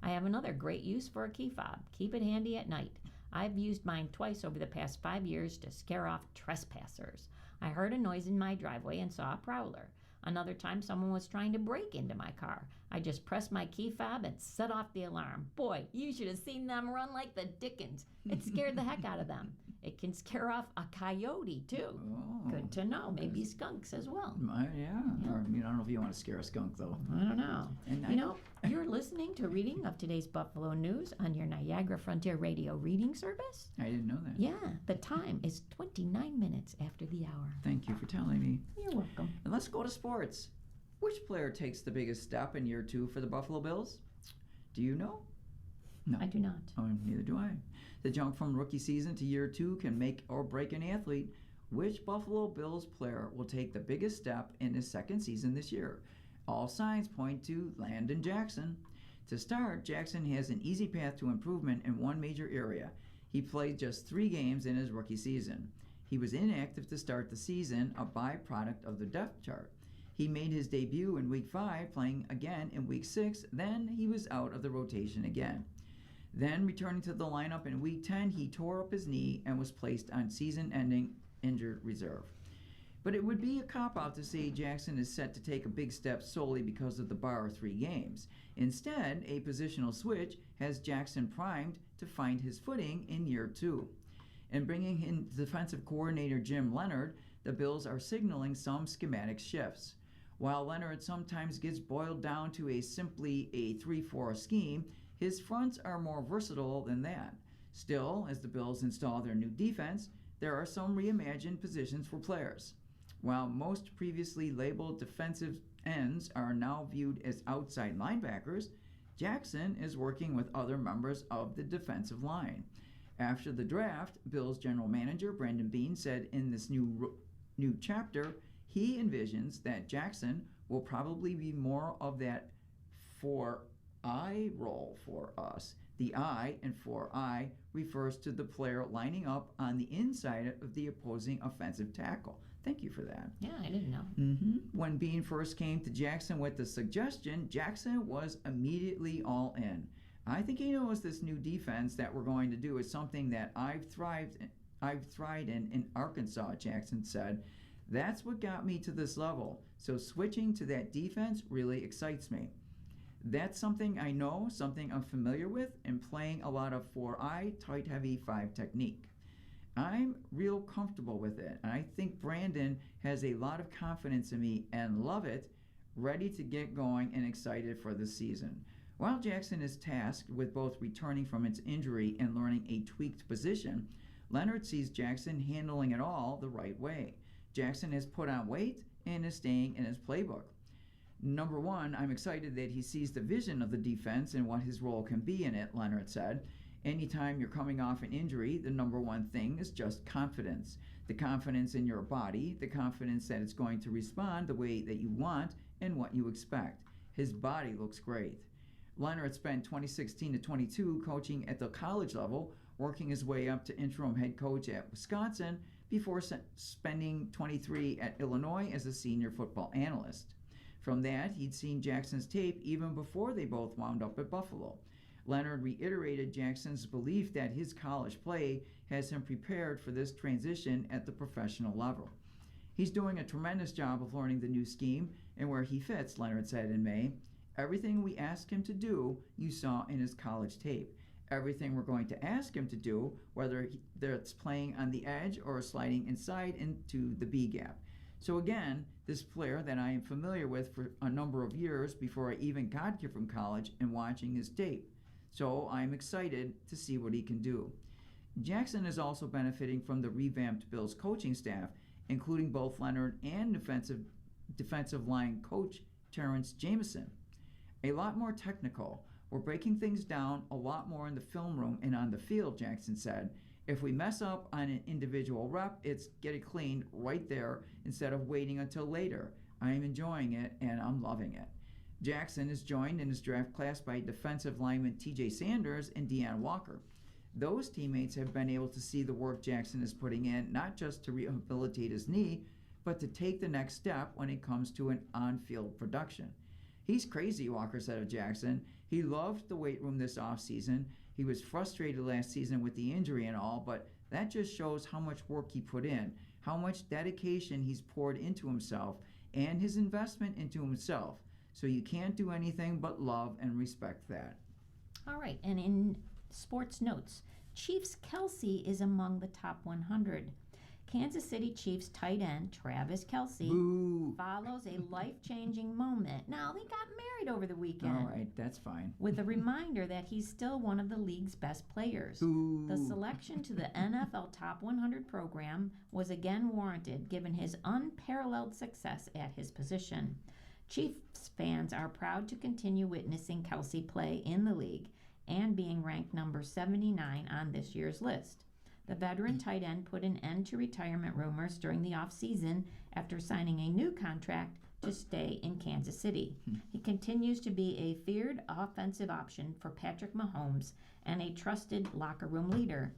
I have another great use for a key fob. Keep it handy at night. I've used mine twice over the past 5 years to scare off trespassers. I heard a noise in my driveway and saw a prowler. Another time someone was trying to break into my car. I just pressed my key fob and set off the alarm. Boy, you should have seen them run like the dickens. It scared the heck out of them. It can scare off a coyote too. Oh, Good to know. Maybe skunks as well. Yeah. Or, I don't know if you want to scare a skunk, though. I don't know. And You're listening to a reading of today's Buffalo News on your Niagara Frontier Radio reading service. I didn't know that. Yeah, the time is 29 minutes after the hour. Thank you for telling me. You're welcome. And let's go to sports. Which player takes the biggest step in year 2 for the Buffalo Bills? Do you know? No. I do not. Oh, neither do I. The jump from rookie season to year 2 can make or break an athlete. which Buffalo Bills player will take the biggest step in his second season this year? All signs point to Landon Jackson. To start, Jackson has an easy path to improvement in one major area. He played just 3 games in his rookie season. He was inactive to start the season, a byproduct of the depth chart. He made his debut in Week 5, playing again in Week 6, then he was out of the rotation again. Then, returning to the lineup in Week 10, he tore up his knee and was placed on season-ending injured reserve. But it would be a cop-out to say Jackson is set to take a big step solely because of the bar of 3 games. Instead, a positional switch has Jackson primed to find his footing in year 2. In bringing in defensive coordinator Jim Leonhard, the Bills are signaling some schematic shifts. While Leonhard sometimes gets boiled down to simply a 3-4 scheme, his fronts are more versatile than that. Still, as the Bills install their new defense, there are some reimagined positions for players. While most previously labeled defensive ends are now viewed as outside linebackers, Jackson is working with other members of the defensive line. After the draft, Bills general manager Brandon Beane said in this new chapter, he envisions that Jackson will probably be more of that 4-I role for us. The I in 4-I refers to the player lining up on the inside of the opposing offensive tackle. Thank you for that. Yeah, I didn't know. When Beane first came to Jackson with the suggestion, Jackson was immediately all in. I think he knows this new defense that we're going to do is something that I've thrived in Arkansas, Jackson said. That's what got me to this level. So switching to that defense really excites me. That's something I know, something I'm familiar with, and playing a lot of 4-I, tight, heavy 5 technique. I'm real comfortable with it, and I think Brandon has a lot of confidence in me and love it, ready to get going and excited for the season. While Jackson is tasked with both returning from its injury and learning a tweaked position, Leonhard sees Jackson handling it all the right way. Jackson has put on weight and is staying in his playbook. Number one, I'm excited that he sees the vision of the defense and what his role can be in it, Leonhard said. Anytime you're coming off an injury, the number one thing is just confidence. The confidence in your body, the confidence that it's going to respond the way that you want and what you expect. His body looks great. Leonhard spent 2016 to 22 coaching at the college level, working his way up to interim head coach at Wisconsin before spending 23 at Illinois as a senior football analyst. From that, he'd seen Jackson's tape even before they both wound up at Buffalo. Leonhard reiterated Jackson's belief that his college play has him prepared for this transition at the professional level. He's doing a tremendous job of learning the new scheme and where he fits, Leonhard said in May. Everything we asked him to do, you saw in his college tape. Everything we're going to ask him to do, whether it's playing on the edge or sliding inside into the B gap. So again, this player that I am familiar with for a number of years before I even got here from college and watching his tape. So I'm excited to see what he can do. Jackson is also benefiting from the revamped Bills coaching staff, including both Leonhard and defensive line coach Terrence Jameson. A lot more technical. We're breaking things down a lot more in the film room and on the field, Jackson said. If we mess up on an individual rep, it's get it cleaned right there instead of waiting until later. I am enjoying it and I'm loving it. Jackson is joined in his draft class by defensive lineman TJ Sanders and Deon Walker. Those teammates have been able to see the work Jackson is putting in, not just to rehabilitate his knee, but to take the next step when it comes to an on-field production. He's crazy, Walker said of Jackson. He loved the weight room this offseason. He was frustrated last season with the injury and all, but that just shows how much work he put in, how much dedication he's poured into himself, and his investment into himself. So you can't do anything but love and respect that. All right, and in sports notes, Chiefs Kelce is among the top 100. Kansas City Chiefs tight end Travis Kelce follows a life-changing moment. Now, they got married over the weekend. All right, that's fine. With a reminder that he's still one of the league's best players. The selection to the NFL Top 100 program was again warranted given his unparalleled success at his position. Chiefs fans are proud to continue witnessing Kelce play in the league and being ranked number 79 on this year's list. The veteran tight end put an end to retirement rumors during the offseason after signing a new contract to stay in Kansas City. He continues to be a feared offensive option for Patrick Mahomes and a trusted locker room leader.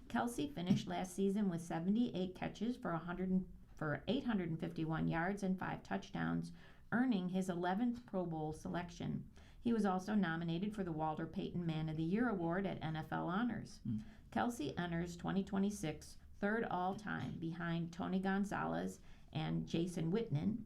Kelce finished last season with 78 catches for 851 yards and 5 touchdowns, earning his 11th Pro Bowl selection. He was also nominated for the Walter Payton Man of the Year award at NFL Honors. Kelce enters 2026 third all-time behind Tony Gonzalez and Jason Witten,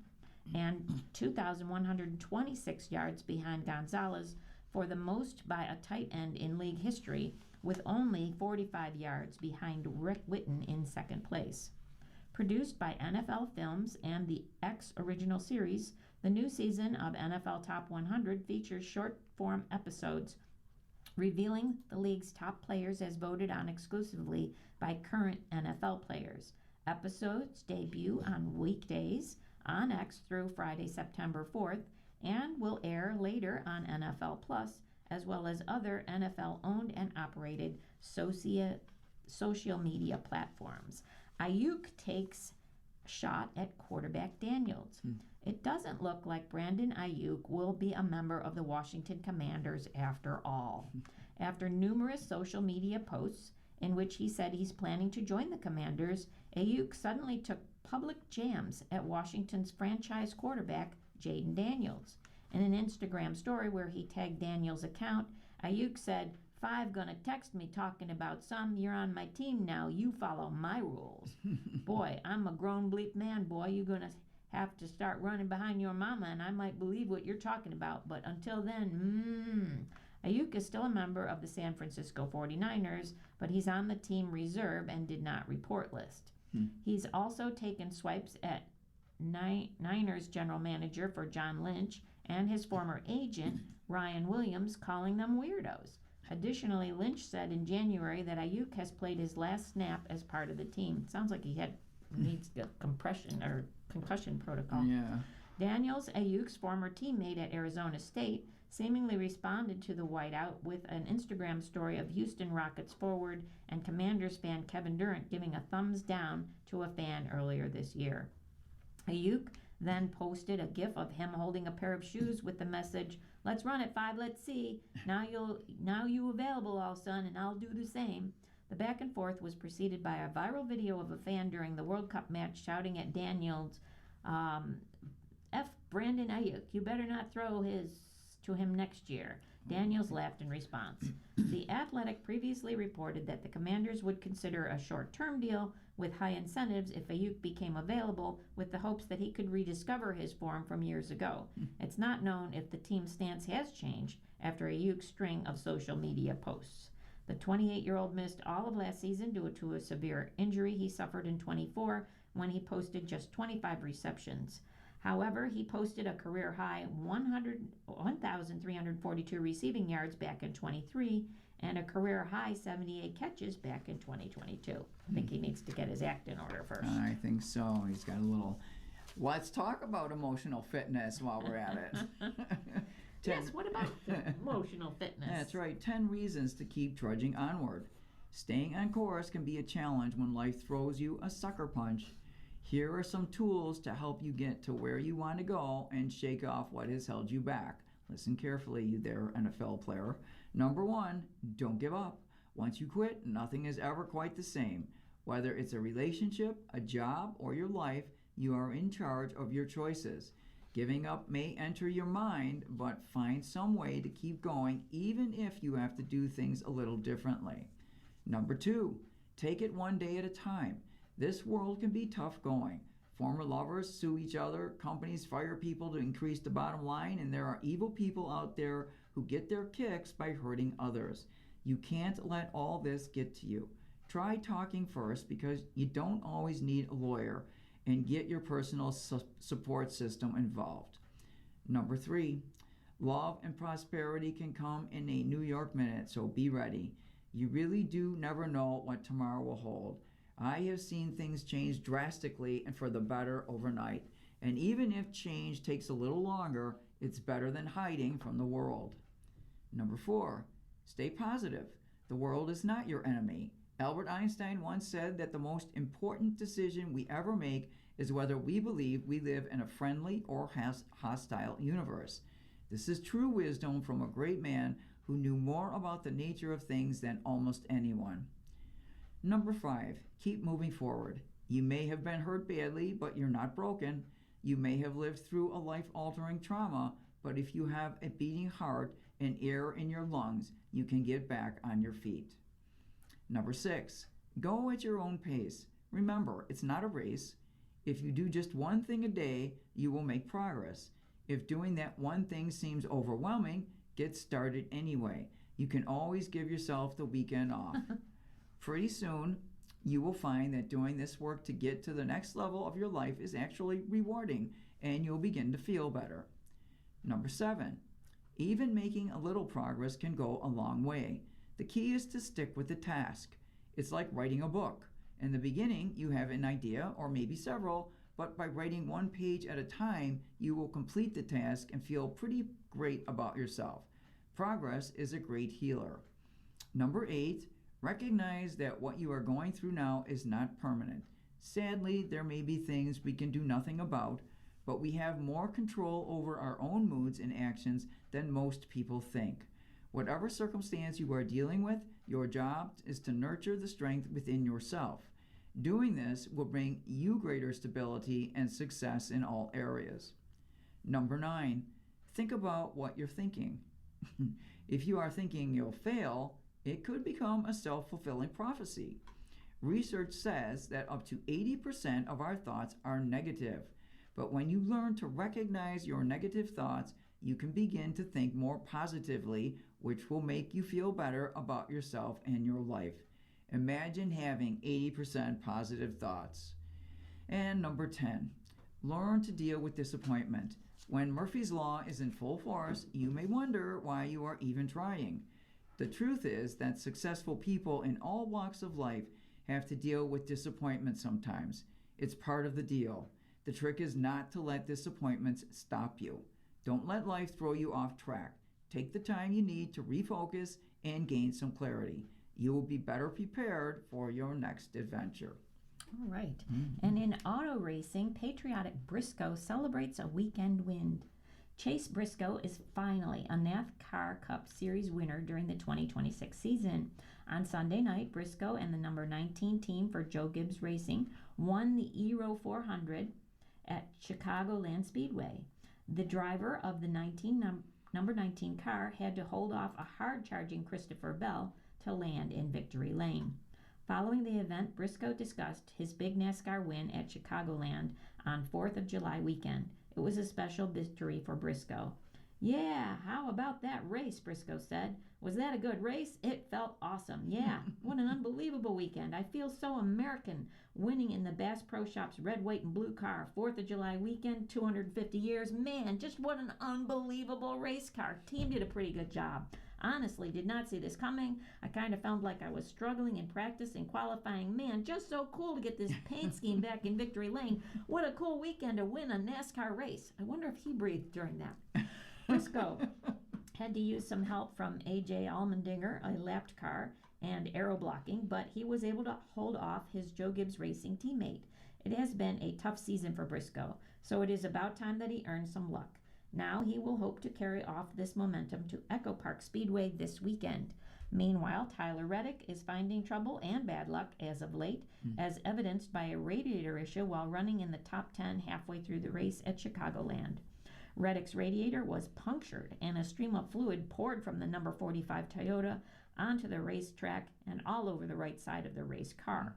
and 2,126 yards behind Gonzalez for the most by a tight end in league history, with only 45 yards behind Rick Witten in second place. Produced by NFL Films and the X original series, the new season of NFL Top 100 features short-form episodes revealing the league's top players as voted on exclusively by current NFL players. Episodes debut on weekdays on X through Friday, September 4th, and will air later on NFL Plus, as well as other NFL-owned and operated social media platforms. Ayuk takes shot at quarterback Daniels. It doesn't look like Brandon Ayuk will be a member of the Washington Commanders after all. After numerous social media posts in which he said he's planning to join the Commanders, Ayuk suddenly took public jams at Washington's franchise quarterback, Jaden Daniels. In an Instagram story where he tagged Daniels' account, Ayuk said, "Five gonna text me talking about you're on my team now, you follow my rules." Boy, I'm a grown bleep man, boy, you're gonna have to start running behind your mama and I might believe what you're talking about, but until then, Ayuk is still a member of the San Francisco 49ers, but he's on the team reserve and did not report list. He's also taken swipes at Niners general manager for John Lynch and his former agent, Ryan Williams, calling them weirdos. Additionally, Lynch said in January that Ayuk has played his last snap as part of the team. Sounds like he needs a concussion protocol. Yeah. Daniels, Ayuk's former teammate at Arizona State, seemingly responded to the whiteout with an Instagram story of Houston Rockets forward and Commanders fan Kevin Durant giving a thumbs down to a fan earlier this year. Ayuk then posted a gif of him holding a pair of shoes with the message, "Let's run at 5, let's see. Now you available, all son, and I'll do the same." The back and forth was preceded by a viral video of a fan during the World Cup match shouting at Daniels, "F Brandon Ayuk, you better not throw his to him next year." Daniels laughed in response. The Athletic previously reported that the Commanders would consider a short-term deal with high incentives if Ayuk became available, with the hopes that he could rediscover his form from years ago. It's not known if the team's stance has changed after Ayuk's string of social media posts. The 28-year-old missed all of last season due to a severe injury he suffered in 24 when he posted just 25 receptions. However, he posted a career-high 1,342 receiving yards back in 23 and a career-high 78 catches back in 2022. I think he needs to get his act in order first. I think so. He's got a little... Let's talk about emotional fitness while we're at it. Yes, what about emotional fitness? That's right. 10 reasons to keep trudging onward. Staying on course can be a challenge when life throws you a sucker punch. Here are some tools to help you get to where you want to go and shake off what has held you back. Listen carefully, you there, NFL player. Number 1, don't give up. Once you quit, nothing is ever quite the same. Whether it's a relationship, a job, or your life, you are in charge of your choices. Giving up may enter your mind, but find some way to keep going even if you have to do things a little differently. Number 2, take it one day at a time. This world can be tough going. Former lovers sue each other, companies fire people to increase the bottom line, and there are evil people out there who get their kicks by hurting others. You can't let all this get to you. Try talking first, because you don't always need a lawyer, and get your personal support system involved. Number 3, love and prosperity can come in a New York minute, so be ready. You really do never know what tomorrow will hold. I have seen things change drastically and for the better overnight. And even if change takes a little longer, it's better than hiding from the world. Number 4, stay positive. The world is not your enemy. Albert Einstein once said that the most important decision we ever make is whether we believe we live in a friendly or hostile universe. This is true wisdom from a great man who knew more about the nature of things than almost anyone. Number 5, keep moving forward. You may have been hurt badly, but you're not broken. You may have lived through a life-altering trauma, but if you have a beating heart and air in your lungs, you can get back on your feet. Number 6, go at your own pace. Remember, it's not a race. If you do just one thing a day, you will make progress. If doing that one thing seems overwhelming, get started anyway. You can always give yourself the weekend off. Pretty soon, you will find that doing this work to get to the next level of your life is actually rewarding, and you'll begin to feel better. Number 7, even making a little progress can go a long way. The key is to stick with the task. It's like writing a book. In the beginning, you have an idea, or maybe several, but by writing one page at a time, you will complete the task and feel pretty great about yourself. Progress is a great healer. Number 8, recognize that what you are going through now is not permanent. Sadly, there may be things we can do nothing about, but we have more control over our own moods and actions than most people think. Whatever circumstance you are dealing with, your job is to nurture the strength within yourself. Doing this will bring you greater stability and success in all areas. Number 9, think about what you're thinking. If you are thinking you'll fail, it could become a self-fulfilling prophecy. Research says that up to 80% of our thoughts are negative. But when you learn to recognize your negative thoughts, you can begin to think more positively, which will make you feel better about yourself and your life. Imagine having 80% positive thoughts. And number 10, learn to deal with disappointment. When Murphy's Law is in full force, you may wonder why you are even trying. The truth is that successful people in all walks of life have to deal with disappointment sometimes. It's part of the deal. The trick is not to let disappointments stop you. Don't let life throw you off track. Take the time you need to refocus and gain some clarity. You will be better prepared for your next adventure. All right. And in auto racing, Patriotic Briscoe celebrates a weekend win. Chase Briscoe is finally a NASCAR Cup Series winner during the 2026 season. On Sunday night, Briscoe and the number 19 team for Joe Gibbs Racing won the Euro 400 at Chicagoland Speedway. The driver of the number 19 car had to hold off a hard-charging Christopher Bell to land in victory lane. Following the event, Briscoe discussed his big NASCAR win at Chicagoland on 4th of July weekend. It was a special victory for Briscoe. "Yeah, how about that race?" Briscoe said. "Was that a good race? It felt awesome. Yeah, what an unbelievable weekend. I feel so American, winning in the Bass Pro Shops red, white, and blue car. 4th of July weekend, 250 years. Man, just what an unbelievable race car. Team did a pretty good job. Honestly, did not see this coming. I kind of felt like I was struggling in practice and qualifying. Man, just so cool to get this paint scheme back in victory lane. What a cool weekend to win a NASCAR race." I wonder if he breathed during that. Briscoe had to use some help from A.J. Allmendinger, a lapped car, and aero blocking, but he was able to hold off his Joe Gibbs Racing teammate. It has been a tough season for Briscoe, so it is about time that he earned some luck. Now he will hope to carry off this momentum to Echo Park Speedway this weekend. Meanwhile, Tyler Reddick is finding trouble and bad luck as of late, as evidenced by a radiator issue while running in the top 10 halfway through the race at Chicagoland. Reddick's radiator was punctured and a stream of fluid poured from the number 45 Toyota onto the racetrack and all over the right side of the race car.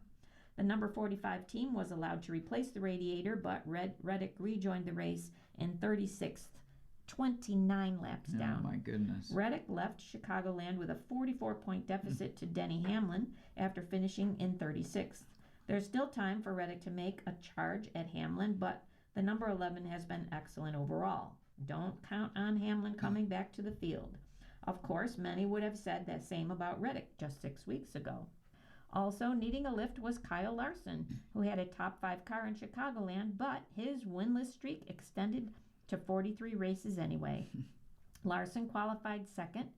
The number 45 team was allowed to replace the radiator, but Reddick rejoined the race in 36th, 29 laps down. Oh my goodness. Reddick left Chicagoland with a 44-point deficit to Denny Hamlin after finishing in 36th. There's still time for Reddick to make a charge at Hamlin, but the number 11 has been excellent overall. Don't count on Hamlin coming back to the field. Of course, many would have said the same about Reddick just 6 weeks ago. Also needing a lift was Kyle Larson, who had a top 5 car in Chicagoland, but his winless streak extended to 43 races anyway. Larson qualified second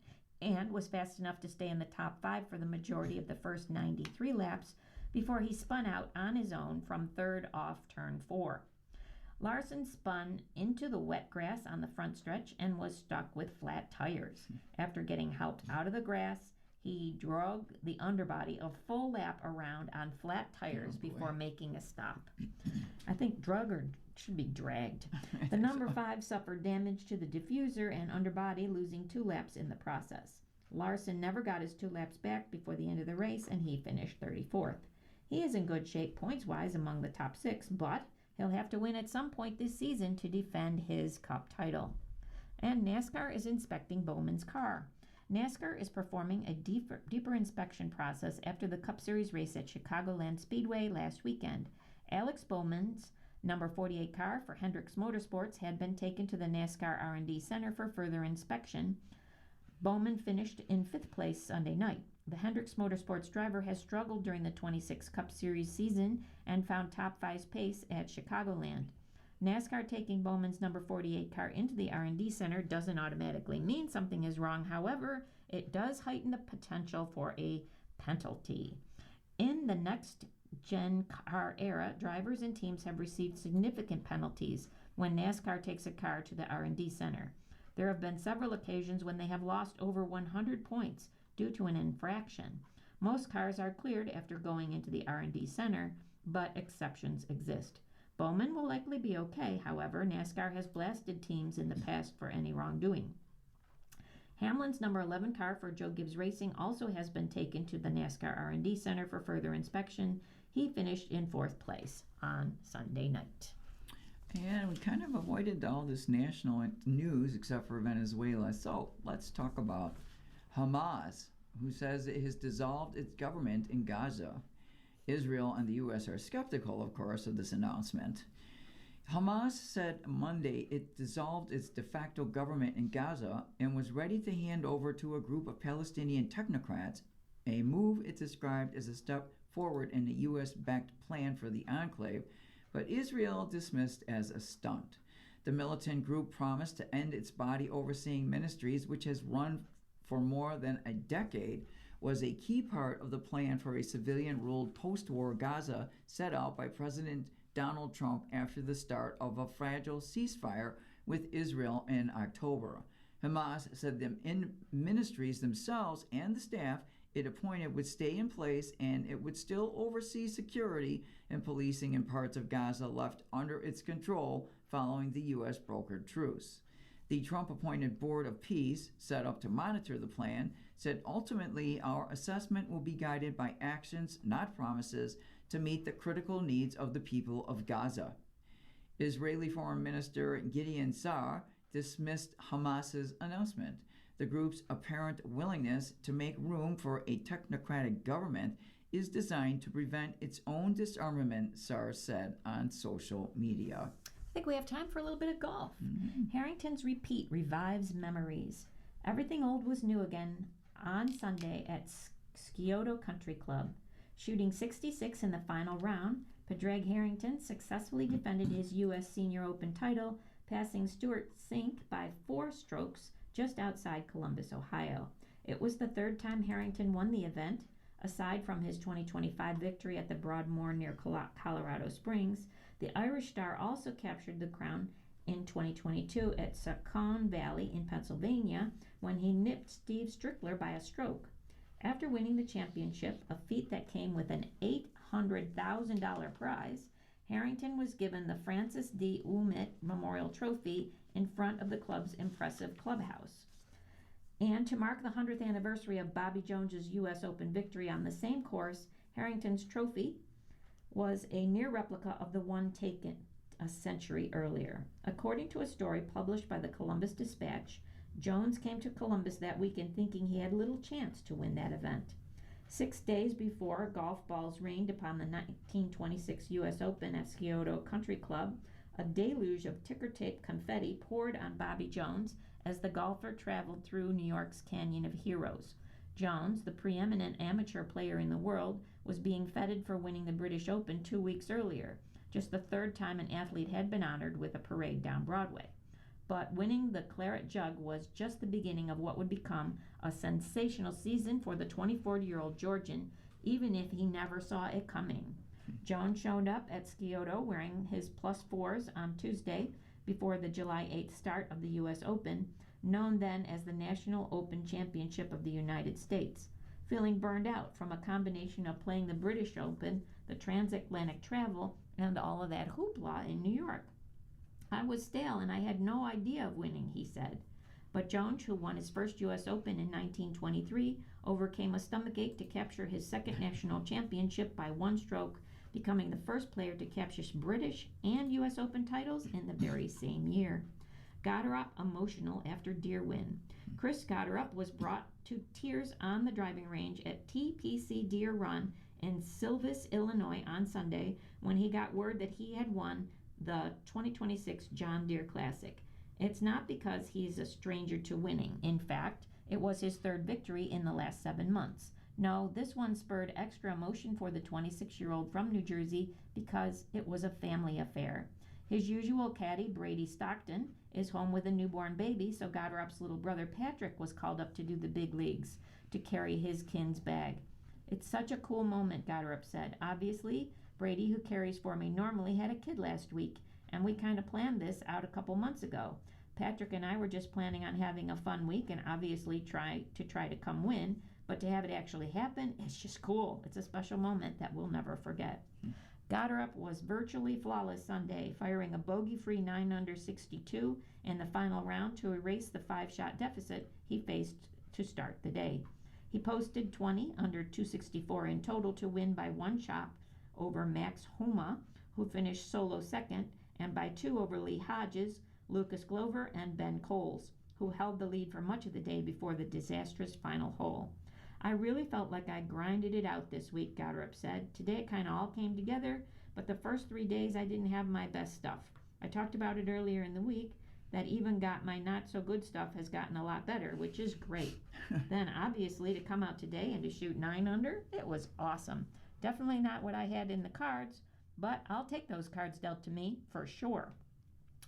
and was fast enough to stay in the top 5 for the majority of the first 93 laps before he spun out on his own from third off turn 4. Larson spun into the wet grass on the front stretch and was stuck with flat tires. After getting helped out of the grass, he drug the underbody a full lap around on flat tires before making a stop. I think drug or should be dragged. The number 5 suffered damage to the diffuser and underbody, losing 2 laps in the process. Larson never got his 2 laps back before the end of the race, and he finished 34th. He is in good shape points-wise among the top 6, but he'll have to win at some point this season to defend his Cup title. And NASCAR is inspecting Bowman's car. NASCAR is performing a deeper inspection process after the Cup Series race at Chicagoland Speedway last weekend. Alex Bowman's number 48 car for Hendricks Motorsports had been taken to the NASCAR R&D Center for further inspection. Bowman finished in 5th place Sunday night. The Hendricks Motorsports driver has struggled during the 26 Cup Series season and found top 5 pace at Chicagoland. NASCAR taking Bowman's number 48 car into the R&D Center doesn't automatically mean something is wrong. However, it does heighten the potential for a penalty. In the next-gen car era, drivers and teams have received significant penalties when NASCAR takes a car to the R&D Center. There have been several occasions when they have lost over 100 points due to an infraction. Most cars are cleared after going into the R&D Center, but exceptions exist. Bowman will likely be okay. However, NASCAR has blasted teams in the past for any wrongdoing. Hamlin's number 11 car for Joe Gibbs Racing also has been taken to the NASCAR R&D Center for further inspection. He finished in 4th place on Sunday night. And we kind of avoided all this national news except for Venezuela. So let's talk about Hamas, who says it has dissolved its government in Gaza. Israel and the U.S. are skeptical, of course, of this announcement. Hamas said Monday it dissolved its de facto government in Gaza and was ready to hand over to a group of Palestinian technocrats, a move it described as a step forward in the U.S.-backed plan for the enclave, but Israel dismissed as a stunt. The militant group promised to end its body overseeing ministries, which has run for more than a decade, was a key part of the plan for a civilian-ruled post-war Gaza set out by President Donald Trump after the start of a fragile ceasefire with Israel in October. Hamas said the ministries themselves and the staff it appointed would stay in place, and it would still oversee security and policing in parts of Gaza left under its control following the U.S. brokered truce. The Trump-appointed Board of Peace, set up to monitor the plan, said ultimately our assessment will be guided by actions, not promises, to meet the critical needs of the people of Gaza. Israeli Foreign Minister Gideon Sa'ar dismissed Hamas's announcement. The group's apparent willingness to make room for a technocratic government is designed to prevent its own disarmament, Sa'ar said on social media. I think we have time for a little bit of golf. Harrington's repeat revives memories. Everything old was new again on Sunday at Scioto Country Club. Shooting 66 in the final round, Padraig Harrington successfully defended his U.S. Senior Open title, passing Stuart Sink by 4 strokes just outside Columbus, Ohio. It was the 3rd time Harrington won the event. Aside from his 2025 victory at the Broadmoor near Colorado Springs, the Irish star also captured the crown in 2022 at Saucon Valley in Pennsylvania when he nipped Steve Strickler by a stroke. After winning the championship, a feat that came with an $800,000 prize, Harrington was given the Francis D. Ouimet Memorial Trophy in front of the club's impressive clubhouse. And to mark the 100th anniversary of Bobby Jones's U.S. Open victory on the same course, Harrington's trophy was a near replica of the one taken a century earlier. According to a story published by the Columbus Dispatch, Jones came to Columbus that weekend thinking he had little chance to win that event. 6 days before golf balls rained upon the 1926 U.S. Open at Scioto Country Club, a deluge of ticker tape confetti poured on Bobby Jones as the golfer traveled through New York's Canyon of Heroes. Jones, the preeminent amateur player in the world, was being feted for winning the British Open 2 weeks earlier, just the 3rd time an athlete had been honored with a parade down Broadway. but winning the Claret Jug was just the beginning of what would become a sensational season for the 24-year-old Georgian, even if he never saw it coming. Jones showed up at Scioto wearing his +4s on Tuesday before the July 8th start of the U.S. Open, known then as the National Open Championship of the United States, feeling burned out from a combination of playing the British Open, the transatlantic travel, and all of that hoopla in New York. I was stale and I had no idea of winning, he said. But Jones, who won his first U.S. Open in 1923, overcame a stomachache to capture his second national championship by one stroke, becoming the first player to capture British and U.S. Open titles in the very same year. Goddard emotional after Deere win. Chris Goddard was brought to tears on the driving range at TPC Deere Run in Silvis, Illinois on Sunday when he got word that he had won the 2026 John Deere Classic. It's not because he's a stranger to winning. In fact, it was his third victory in the last 7 months. No, this one spurred extra emotion for the 26-year-old from New Jersey because it was a family affair. His usual caddy, Brady Stockton, is home with a newborn baby, so Goddard's little brother Patrick was called up to do the big leagues, to carry his kin's bag. It's such a cool moment, Goddard said. Obviously, Brady, who carries for me normally, had a kid last week, and we kind of planned this out a couple months ago. Patrick and I were just planning on having a fun week and obviously try to come win, but to have it actually happen, it's just cool. It's a special moment that we'll never forget. Goddard was virtually flawless Sunday, firing a bogey-free 9-under 62 in the final round to erase the 5-shot deficit he faced to start the day. He posted 20 under 264 in total to win by 1 shot over Max Homa, who finished solo second, and by 2 over Lee Hodges, Lucas Glover, and Ben Coles, who held the lead for much of the day before the disastrous final hole. I really felt like I grinded it out this week, Goddard said. Today it kind of all came together, but the first 3 days I didn't have my best stuff. I talked about it earlier in the week, that even got my not-so-good stuff has gotten a lot better, which is great. Then, obviously, to come out today and to shoot 9 under, it was awesome. Definitely not what I had in the cards, but I'll take those cards dealt to me for sure.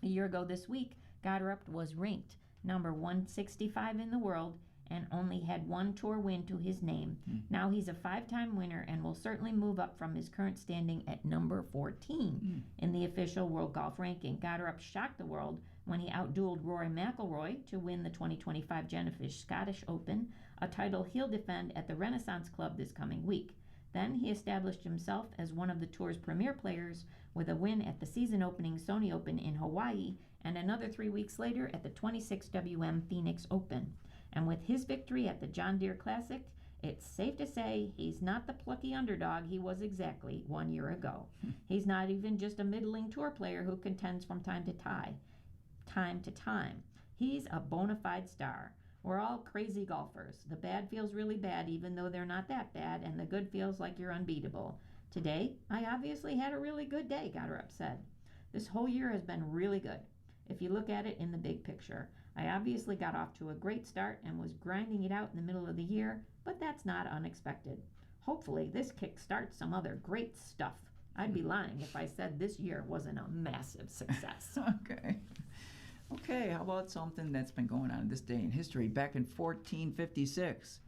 A year ago this week, Goddard was ranked number 165 in the world and only had 1 tour win to his name. Now he's a 5-time winner and will certainly move up from his current standing at number 14 in the official World Golf Ranking. Goddard shocked the world when he outdueled Rory McIlroy to win the 2025 Jellyfish Scottish Open, a title he'll defend at the Renaissance Club this coming week. Then he established himself as one of the tour's premier players with a win at the season-opening Sony Open in Hawaii and another 3 weeks later at the 26 WM Phoenix Open. And with his victory at the John Deere Classic, it's safe to say he's not the plucky underdog he was exactly 1 year ago. He's not even just a middling tour player who contends from time to time. He's a bona fide star. We're all crazy golfers. The bad feels really bad even though they're not that bad, and the good feels like you're unbeatable. Today, I obviously had a really good day, Goddard said. This whole year has been really good, if you look at it in the big picture. I obviously got off to a great start and was grinding it out in the middle of the year, but that's not unexpected. Hopefully, this kick starts some other great stuff. I'd be lying if I said this year wasn't a massive success. Okay, how about something that's been going on this day in history? Back in 1456,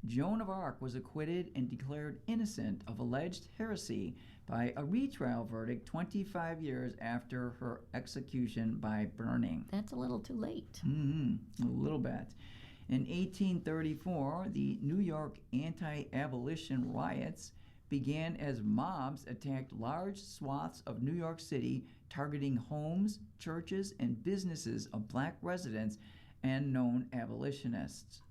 Joan of Arc was acquitted and declared innocent of alleged heresy by a retrial verdict 25 years after her execution by burning. That's a little too late. A little bit. In 1834, the New York anti-abolition riots began as mobs attacked large swaths of New York City, targeting homes, churches, and businesses of black residents and known abolitionists.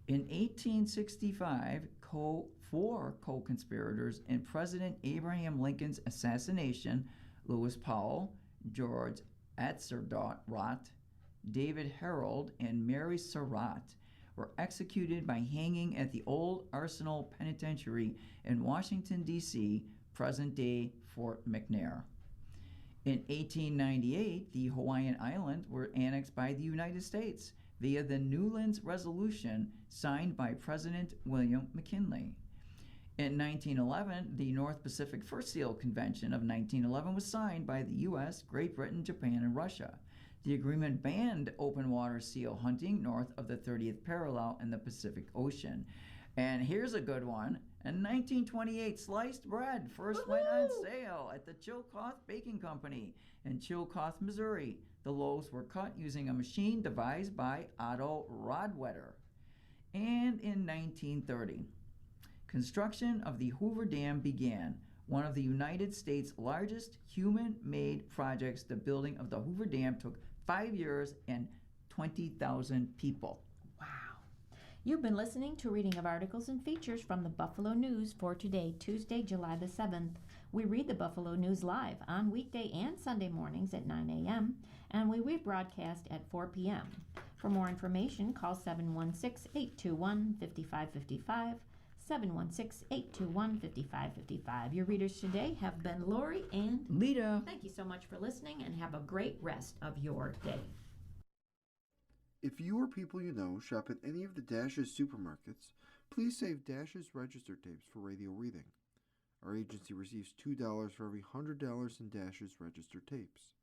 In 1865, four co-conspirators in President Abraham Lincoln's assassination, Lewis Powell, George Atzerodt, David Harold, and Mary Surratt, were executed by hanging at the Old Arsenal Penitentiary in Washington, D.C., present-day Fort McNair. In 1898, the Hawaiian Islands were annexed by the United States via the Newlands Resolution signed by President William McKinley. In 1911, the North Pacific Fur Seal Convention of 1911 was signed by the U.S., Great Britain, Japan, and Russia. The agreement banned open water seal hunting north of the 30th parallel in the Pacific Ocean. And here's a good one. In 1928, sliced bread first went on sale at the Chillicothe Baking Company in Chillicothe, Missouri. The loaves were cut using a machine devised by Otto Rodwetter. And in 1930, construction of the Hoover Dam began, one of the United States' largest human-made projects. The building of the Hoover Dam took 5 years and 20,000 people. Wow. You've been listening to a reading of articles and features from the Buffalo News for today, Tuesday, July the 7th. We read the Buffalo News live on weekday and Sunday mornings at 9 a.m., and we rebroadcast at 4 p.m. For more information, call 716-821-5555, 716-821-5555. Your readers today have been Lori and Lita. Thank you so much for listening, and have a great rest of your day. If you or people you know shop at any of the Dash's supermarkets, please save Dash's register tapes for radio reading. Our agency receives $2 for every $100 in Dash's register tapes.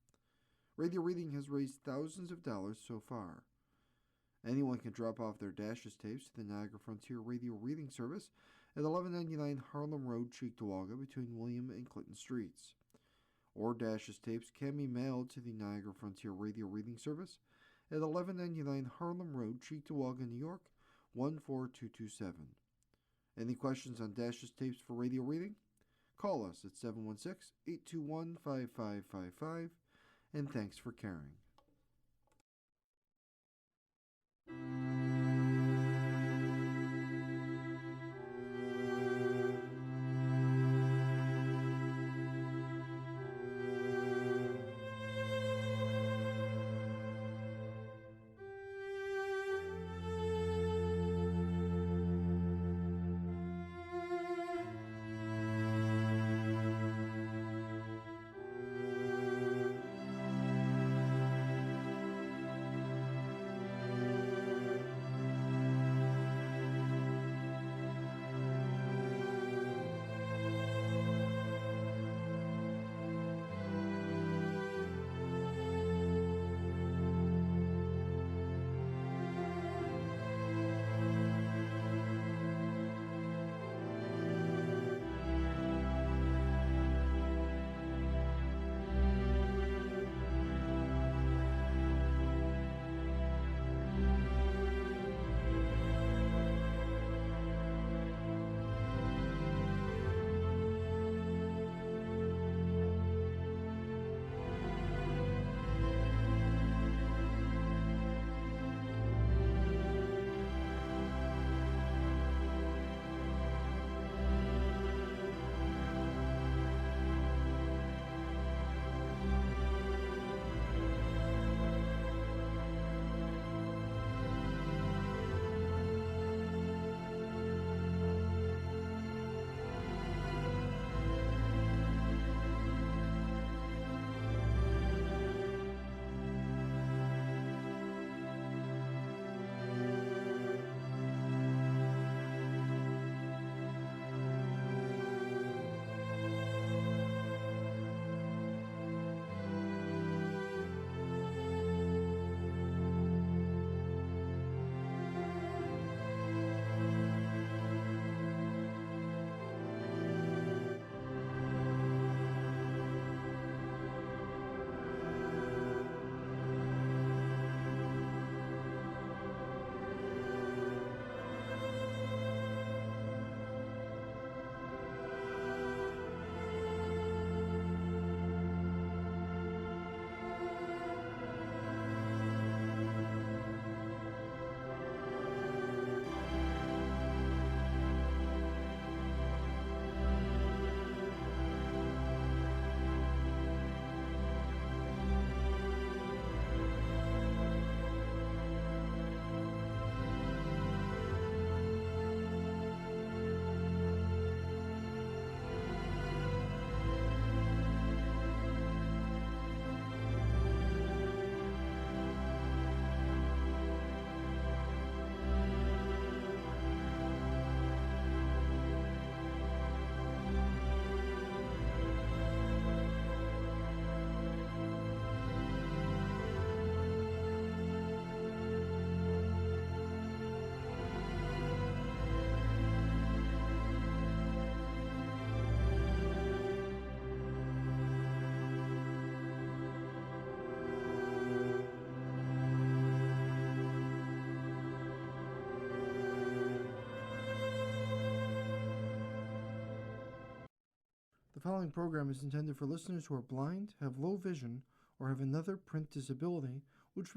Radio reading has raised thousands of dollars so far. Anyone can drop off their Dash's tapes to the Niagara Frontier Radio Reading Service at 1199 Harlem Road, Cheektowaga, between William and Clinton Streets. Or Dash's tapes can be mailed to the Niagara Frontier Radio Reading Service at 1199 Harlem Road, Cheektowaga, New York, 14227. Any questions on Dash's tapes for radio reading? Call us at 716-821-5555, and thanks for caring. The following program is intended for listeners who are blind, have low vision, or have another print disability, which makes